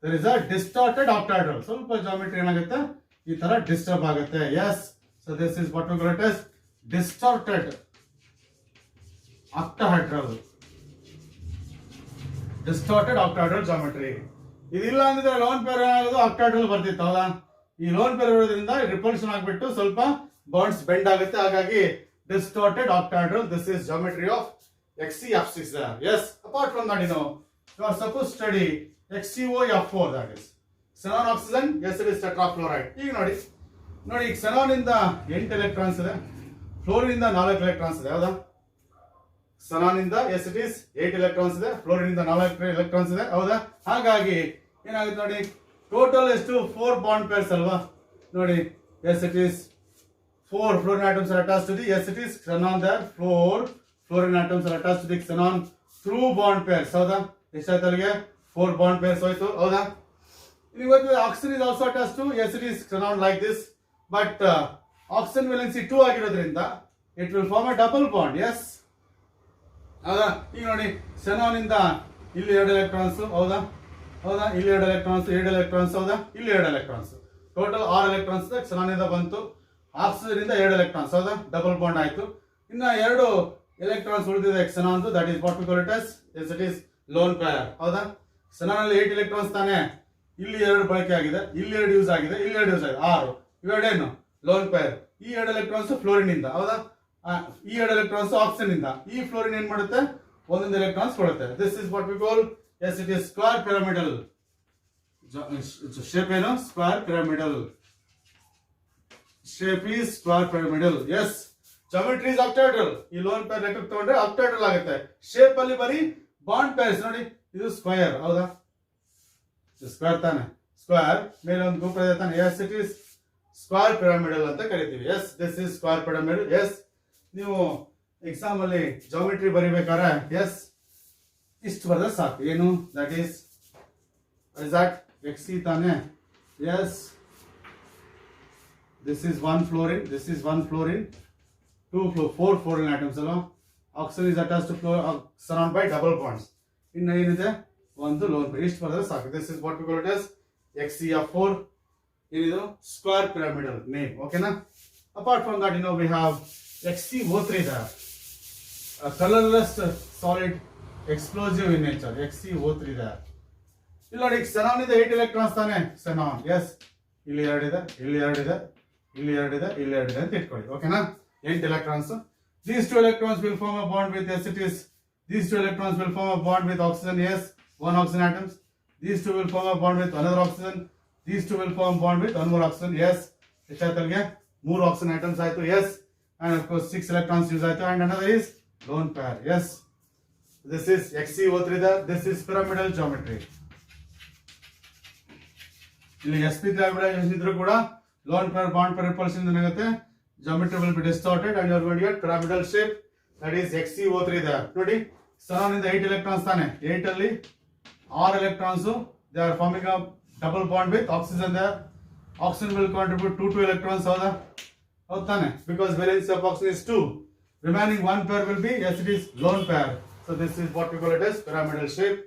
there is a distorted octahedral. ಸ್ವಲ್ಪ geometry ಏನಾಗುತ್ತೆ? ಈ ತರ disturb ಆಗುತ್ತೆ. yes, so this is what we call it as distorted octahedral geometry. ಇದಿಲ್ಲ ಅಂದಿದ್ರೆ lone pair ಏನಾಗೋದು octahedral ಬರ್ತಿತ್ತು, ಹೌದಾ? ಈ ಲೋನ್ ಪೇರ್ ಇರೋದ್ರಿಂದ ರಿಪಲ್ಷನ್ ಆಗ್ಬಿಟ್ಟು ಸ್ವಲ್ಪ ಬಾಂಡ್ಸ್ ಬೆಂಡ್ ಆಗುತ್ತೆ, ಹಾಗಾಗಿ distorted octahedral. This is geometry of XeF6 there. Yes, apart from that, you are supposed to study XeOF4, that is xenon oxygen. Yes, it is tetrafluoride. ಈಗ ನೋಡಿ ಈಗ xenon ಇಂದ 8 electrons ಇದೆ, fluorine ಇಂದ 4 electrons ಇದೆ. ಹೌದಾ? xenon ಇಂದ yes it is 8 electrons ಇದೆ, ಫ್ಲೋರಿನ್ ಇಂದ 4 ಎಲೆಕ್ಟ್ರಾನ್ಸ್ ಇದೆ. ಹೌದಾ? ಹಾಗಾಗಿ ಏನಾಗುತ್ತೆ ನೋಡಿ, ಟೋಟಲ್ ಎಷ್ಟು 4 ಬಾಂಡ್ ಪೇರ್ಸ್ ಅಲ್ವಾ? ನೋಡಿ yes it is 4 fluorine atoms are attached to the, yes it is xenon there, 4 fluorine atoms are attached to the xenon through bond pairs. ಹೌದಾ? ಎಷ್ಟಾಯ್ತು ಅಲ್ಲಿಗೆ? 4 bond pairs ಹೋಯ್ತು. ಹೌದಾ? ಇವತ್ತು oxygen is also attached to, yes it is xenon like this, but oxygen valency 2 ಆಗಿರೋದ್ರಿಂದ it will form a double bond. Yes, ಹೌದಾ? ಈಗ ನೋಡಿ xenon ಇಂದ ಇಲ್ಲಿ 2 ಎಲೆಕ್ಟ್ರಾನ್ಸ್. ಹೌದಾ? ಇಲ್ಲಿ 2 ಎಲೆಕ್ಟ್ರಾನ್ಸ್, 7 ಎಲೆಕ್ಟ್ರಾನ್ಸ್. ಹೌದಾ? ಇಲ್ಲಿ 2 ಎಲೆಕ್ಟ್ರಾನ್ಸ್, ಟೋಟಲ್ 6 ಎಲೆಕ್ಟ್ರಾನ್ಸ್ xenon ಇಂದ ಬಂತು. ಆಕ್ಸಿಜನ್ ಇಂದ 7 ಎಲೆಕ್ಟ್ರಾನ್ಸ್. ಹೌದಾ? ಡಬಲ್ ಬಾಂಡ್ ಆಯ್ತು. ಇನ್ನ 2 ಎಲೆಕ್ಟ್ರಾನ್ಸ್ ಉಳಿದಿದೆ xenon, that is what we call it as, yes it is lone pair. ಹೌದಾ? xenon ಅಲ್ಲಿ 8 ಎಲೆಕ್ಟ್ರಾನ್ಸ್ ತಾನೆ, ಇಲ್ಲಿ 2 ಬಳಕೆ ಆಗಿದೆ, ಇಲ್ಲಿ 2 ಯೂಸ್ ಆಗಿದೆ, ಇಲ್ಲಿ 2 ಯೂಸ್ ಆಗಿದೆ, 6. ಇವೆರಡೇನು ಲೋನ್ ಪೇರ್. ಈ 2 ಎಲೆಕ್ಟ್ರಾನ್ಸ್ ಫ್ಲೋರಿನ್ ಇಂದ. ಹೌದಾ? ಈ 2 ಎಲೆಕ್ಟ್ರಾನ್ಸ್ ಆಕ್ಸಿಜನ್ ಇಂದ. ಈ ಫ್ಲೋರಿನ್ ಏನ್ ಮಾಡುತ್ತೆ? ಒಂದೊಂದು ಎಲೆಕ್ಟ್ರಾನ್ಸ್ ಕೊಡುತ್ತೆ. This is what we call, yes it is square pyramidal. Shape ಏನು? Square pyramidal. shape is square pyramidal. Yes, geometry is octahedral. ಈ ಲೋನ್ ಪೇರ್ ಲೆಕ್ಕ ತಗೊಂಡ್ರೆ octahedral ಆಗುತ್ತೆ. ಶೇಪ್ ಅಲ್ಲಿ ಬರೀ ಬಾಂಡ್ ಪೇರ್ಸ್. ನೋಡಿ ಇದು ಸ್ಕ್ವೇರ್. ಹೌದಾ? ಸ್ಕ್ವೇರ್ ತಾನೆ, ಸ್ಕ್ವೇರ್ ಮೇಲೆ ಒಂದು ಗ್ರೂಪ್ ಇದೆ ತಾನೆ. yes it is square pyramidal ಅಂತ ಕರಿತೀವಿ. yes, this is square pyramidal. yes, ನೀವು ಎಕ್ಸಾಮ್ ಅಲ್ಲಿ ಜಾಮೆಟ್ರಿ ಬರಿಬೇಕಾದ್ರೆ yes ಇಷ್ಟು ಬರೆದ್ರೆ ಸಾಕು. ಏನು? ದಟ್ ಈಸ್ that Xe ತಾನೆ. yes, this is 1 fluorine, this is 1 fluorine, 4 fluorine atoms alone. Oxygen is attached to xenon by double bonds. ಇನ್ನು ಏನಿದೆ? ಒಂದು ಲೋನ್ ಪೇರ್. ಇಷ್ಟು ಬರೆದ್ರೆ ಸಾಕು. This is what we call it as XeF4. ಏನಿದು? Square pyramidal name. ಓಕೆನಾ? Apart from that we have XeO3 there, a colorless solid explosive in nature. XeO3 there. ಇಲ್ಲಿ ನೋಡಿ xenon ಇದೆ 8 ಎಲೆಕ್ಟ್ರಾನ್ಸ್ ತಾನೆ. xenon yes, ಇಲ್ಲಿ 2 ಇದೆ, ಇಲ್ಲಿ 2 ಇದೆ, ಇಲ್ಲಿ 2 ಇದೆ, ಇಲ್ಲಿ 2 ಇದೆ ಅಂತ ಇಟ್ಕೊಳ್ಳಿ. ಓಕೆನಾ? 8 electrons. These 2 electrons will form a bond with, yes it is, these 2 electrons will form a bond with oxygen. Yes, 1 oxygen atoms. These 2 will form a bond with another oxygen. These 2 will form a bond with one more oxygen. Yes, ಎಷ್ಟಾಯ್ತು ಅಲ್ಲಿಗೆ? 3 oxygen atoms ಆಯ್ತು. yes, and of course 6 electrons use ಆಯ್ತು, and another is lone pair. yes, this is XeO3 there. This is pyramidal geometry. ಇಲ್ಲಿ sp3 hybridization ಇದ್ರೂ ಕೂಡ lone pair bond pair repulsion ಏನಾಗುತ್ತೆ? geometry will be distorted and you are going to get pyramidal shape, that is XeO3 there. ನೋಡಿ xenon ಇಂದ 8 electrons ತಾನೆ. 8 ಅಲ್ಲಿ 6 electrons, they are forming a double bond with oxygen there. Oxygen will contribute 2 electrons. ಹೌದಾ? ಹೌದು ತಾನೆ? because valence of oxygen is 2. remaining 1 pair will be, yes it is lone pair. so this is what we call it as pyramidal shape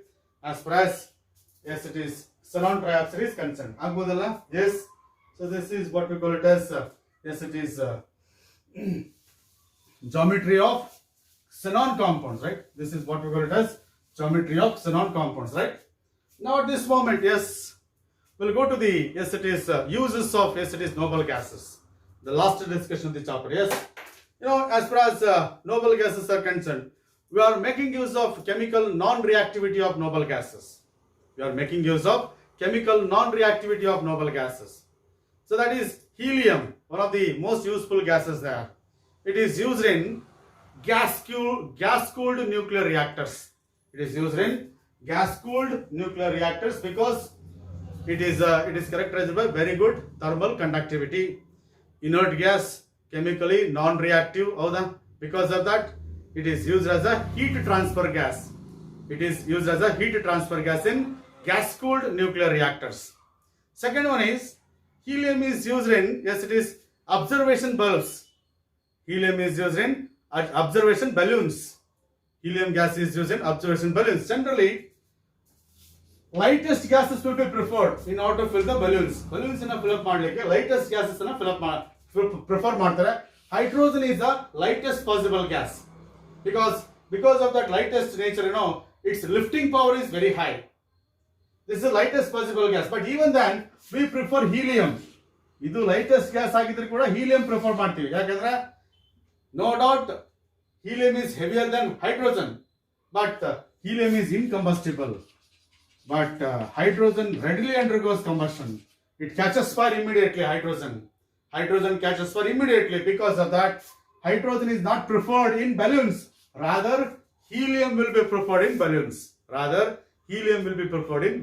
as far as, yes it is xenon trioxide is concerned. ಆಗ್ಬೋದಲ್ಲ? yes, so this is what we call it as yes it is geometry of xenon compounds, right? This is what we call it as geometry of xenon compounds, right? Now at this moment, yes, we'll go to the, yes it is uses of, yes it is noble gases, the last discussion of the chapter. Yes, as far as noble gases are concerned, we are making use of chemical non-reactivity of noble gases. We are making use of chemical non-reactivity of noble gases. So that is helium, one of the most useful gases there. It is used in gas-cooled nuclear reactors. It is used in gas-cooled nuclear reactors because it is characterized by very good thermal conductivity. Inert gas, chemically non-reactive. Because of that, it is used as a heat transfer gas. It is used as a heat transfer gas in gas-cooled nuclear reactors. Second one is helium is used in, yes it is observation bulbs. Helium is used in observation balloons. Helium gas is used in observation balloons. Generally, lightest gases will be preferred in order to fill the balloons. Balloons ina fill up ಮಾಡಲಿಕ್ಕೆ lightest gases ಅನ್ನು prefer ಮಾಡ್ತಾರೆ. Hydrogen is the lightest possible gas because of that lightest nature, its lifting power is very high. This is the lightest possible gas, but even then we prefer helium. ಇದು lightest gas ಆಗಿದ್ರು ಕೂಡ helium prefer ಮಾಡ್ತೀವಿ. ಯಾಕಂದ್ರೆ no doubt helium is heavier than hydrogen, but helium is incombustible. But hydrogen readily undergoes combustion. It catches fire immediately. Hydrogen catches fire immediately. Because of that, hydrogen is not preferred in balloons. Rather, helium will be preferred in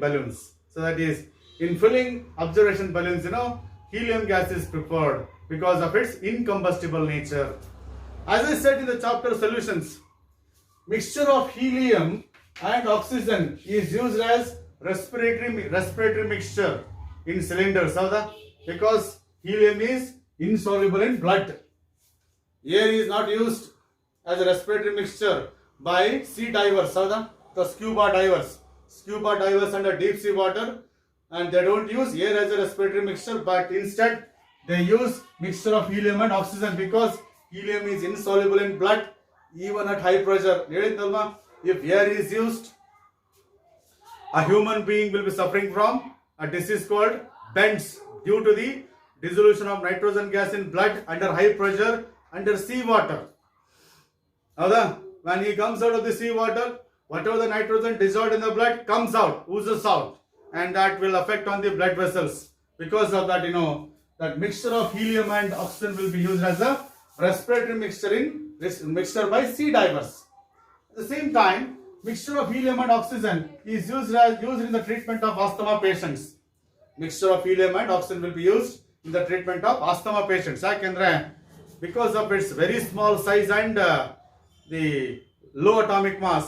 balloons. So that is, in filling observation balloons, helium gas is preferred because of its incombustible nature. As I said in the chapter solutions, mixture of helium and oxygen is used as respiratory mixture in cylinders. Because helium is insoluble in blood. Air is not used as a respiratory mixture by sea divers, the scuba divers under deep sea water, and they don't use air as a respiratory mixture, but instead they use mixture of helium and oxygen because helium is insoluble in blood even at high pressure. If air is used, a human being will be suffering from a disease called bends due to the dissolution of nitrogen gas in blood under high pressure under sea water. When he comes out of the sea water, whatever the nitrogen dissolved in the blood comes out, oozes out, and that will affect on the blood vessels. Because of that, that mixture of helium and oxygen will be used as a respiratory mixture by sea divers. At the same time, mixture of helium and oxygen is used in the treatment of asthma patients. Mixture of helium and oxygen will be used in the treatment of asthma patients. Because of its very small size and the low atomic mass,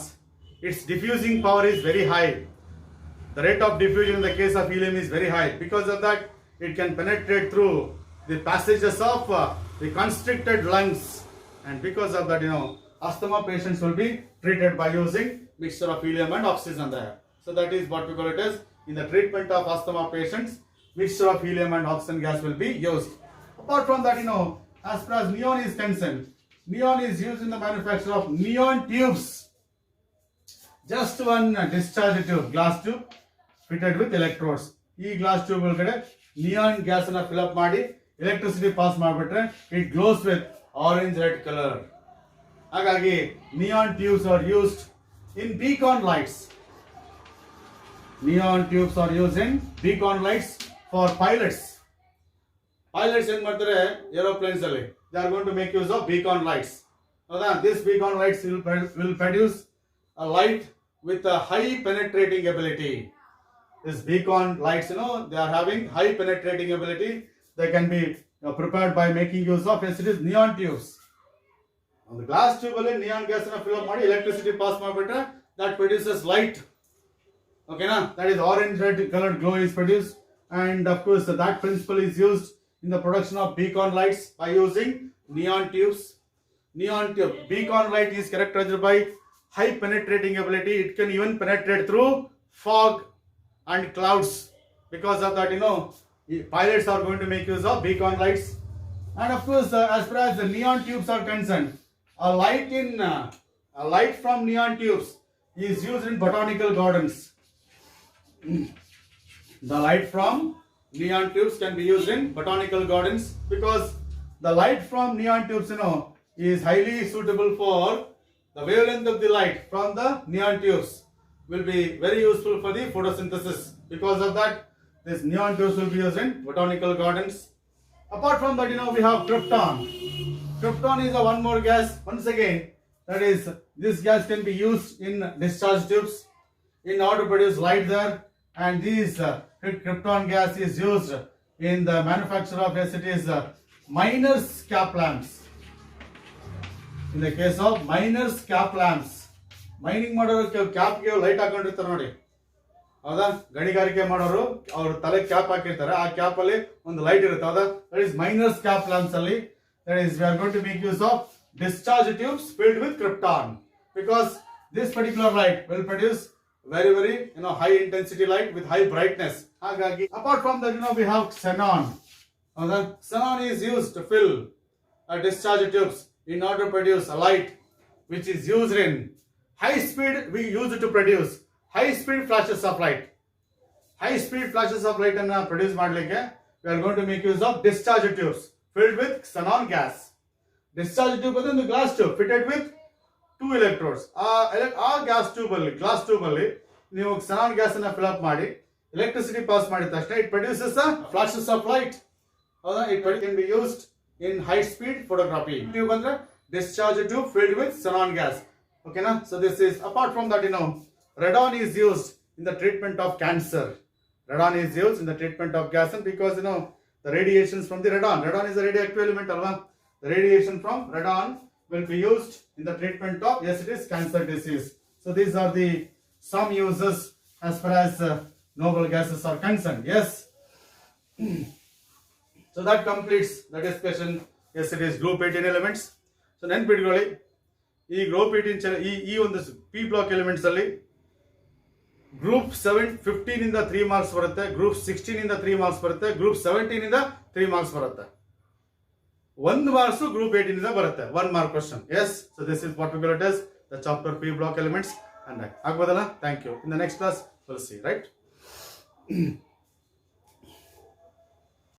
its diffusing power is very high. The rate of diffusion in the case of helium is very high. Because of that, it can penetrate through the passages of the constricted lungs, and because of that, asthma patients will be treated by using mixture of helium and oxygen there. So that is what we call it as, in the treatment of asthma patients, mixture of helium and oxygen gas will be used. Apart from that, as far as neon is concerned, neon is used in the manufacture of neon tubes. Just one discharge tube, glass tube fitted with electrodes. Ee glass tube ಒಳಗಡೆ neon gas ಅನ್ನು fill up ಮಾಡಿ electricity pass ಮಾಡಿಬಿಟ್ರೆ it glows with orange red color. ಹಾಗಾಗಿ neon tubes are used in beacon lights. Neon tubes are used in beacon lights for pilots. Pilots ಏನು ಮಾಡ್ತಾರೆ aeroplanes ಅಲ್ಲಿ, they are going to make use of beacon lights. This beacon lights will produce a light with a high penetrating ability. This beacon lights, they are having high penetrating ability. They can be prepared by making use of neon tubes. On the glass tube, neon gas fill up ಮಾಡಿ electricity pass ಮಾಡಿಬಿಟ್ರೆ that produces light. Okay, that is orange red colored glow is produced, and of course that principle is used in the production of beacon lights by using neon tubes. Beacon light is characterized by high penetrating ability. It can even penetrate through fog and clouds. Because of that, pilots are going to make use of beacon lights. And of course, as far as the neon tubes are concerned, a light from neon tubes is used in botanical gardens. The light from neon tubes can be used in botanical gardens because the light from neon tubes, is highly suitable for the wavelength of the light from the neon tubes will be very useful for the photosynthesis. Because of that, this neon tubes will be used in botanical gardens. Apart from that, we have krypton. Krypton is one more gas. Once again, that is, this gas can be used in discharge tubes in order to produce light there. And this krypton gas is used in the manufacture of miners cap lamps. In the case of miners cap lamps, mining ಮಾಡೋರು ಕ್ಯಾಪ್ಗೆ light ಹಾಕೊಂಡಿರ್ತಾರೆ ನೋಡಿ, ಹೌದಾ? ಗಣಿಗಾರಿಕೆ ಮಾಡೋರು ಅವ್ರ ತಲೆ cap ಹಾಕಿರ್ತಾರೆ, ಆ cap ಅಲ್ಲಿ ಒಂದು ಲೈಟ್ ಇರುತ್ತೆ, ಹೌದಾ? That is minors cap lamps ಅಲ್ಲಿ, that is, we are going to make use of discharge tubes filled with krypton, because this particular light will produce very high intensity light with high brightness. ಹಾಗಾಗಿ apart from that, we have xenon. Xenon is used to fill discharge tubes in order to produce a light which is used in high speed. We use it to produce high speed flashes of light. High speed flashes of light ಅನ್ನು produce ಮಾಡಲಿಕ್ಕೆ we are going to make use of discharge tubes filled with xenon gas. Discharge tube is a glass tube fitted with 2 electrodes. ಆ gas tube ಅಲ್ಲಿ glass tube ಅಲ್ಲಿ ನೀವು xenon gas ಅನ್ನ fill up ಮಾಡಿ electricity pass ಮಾಡಿದ ತಕ್ಷಣ it produces a flashes of light. ಹೌದಾ? It can be used in high speed photography. Tube ಅಂದ್ರೆ discharge tube filled with xenon gas. Okay na? So this is, apart from that, radon is used in the treatment of cancer. Radon is used in the treatment of cancer because the radiations from the radon is a radioactive element, alva. The radiation from radon will be used in the treatment of, yes, it is cancer disease. So these are the some uses as far as noble gases are concerned. Yes. So that completes the discussion. Yes, it is group 18 elements. So ನೆನ್ಪಿಟ್ಕೊಳ್ಳಿ, ಈ group 18 ಈ ಒಂದು P block elements ಅಲ್ಲಿ group 15 ಇಂದ 3 marks ಬರುತ್ತೆ, group 16 ಇಂದ 3 marks ಬರುತ್ತೆ, group 17 ಇಂದ 3 ಮಾರ್ಕ್ಸ್ ಬರುತ್ತೆ. 1 ಮಾರ್ಕ್ಸ್ ಗ್ರೂಪ್ 18 ಇಂದ ಬರುತ್ತೆ, 1 mark question. Yes, so this is what we call it as the chapter P block elements. And ಆಗ್ಬೋದಲ್ಲ? Thank you. In the next class will see, right?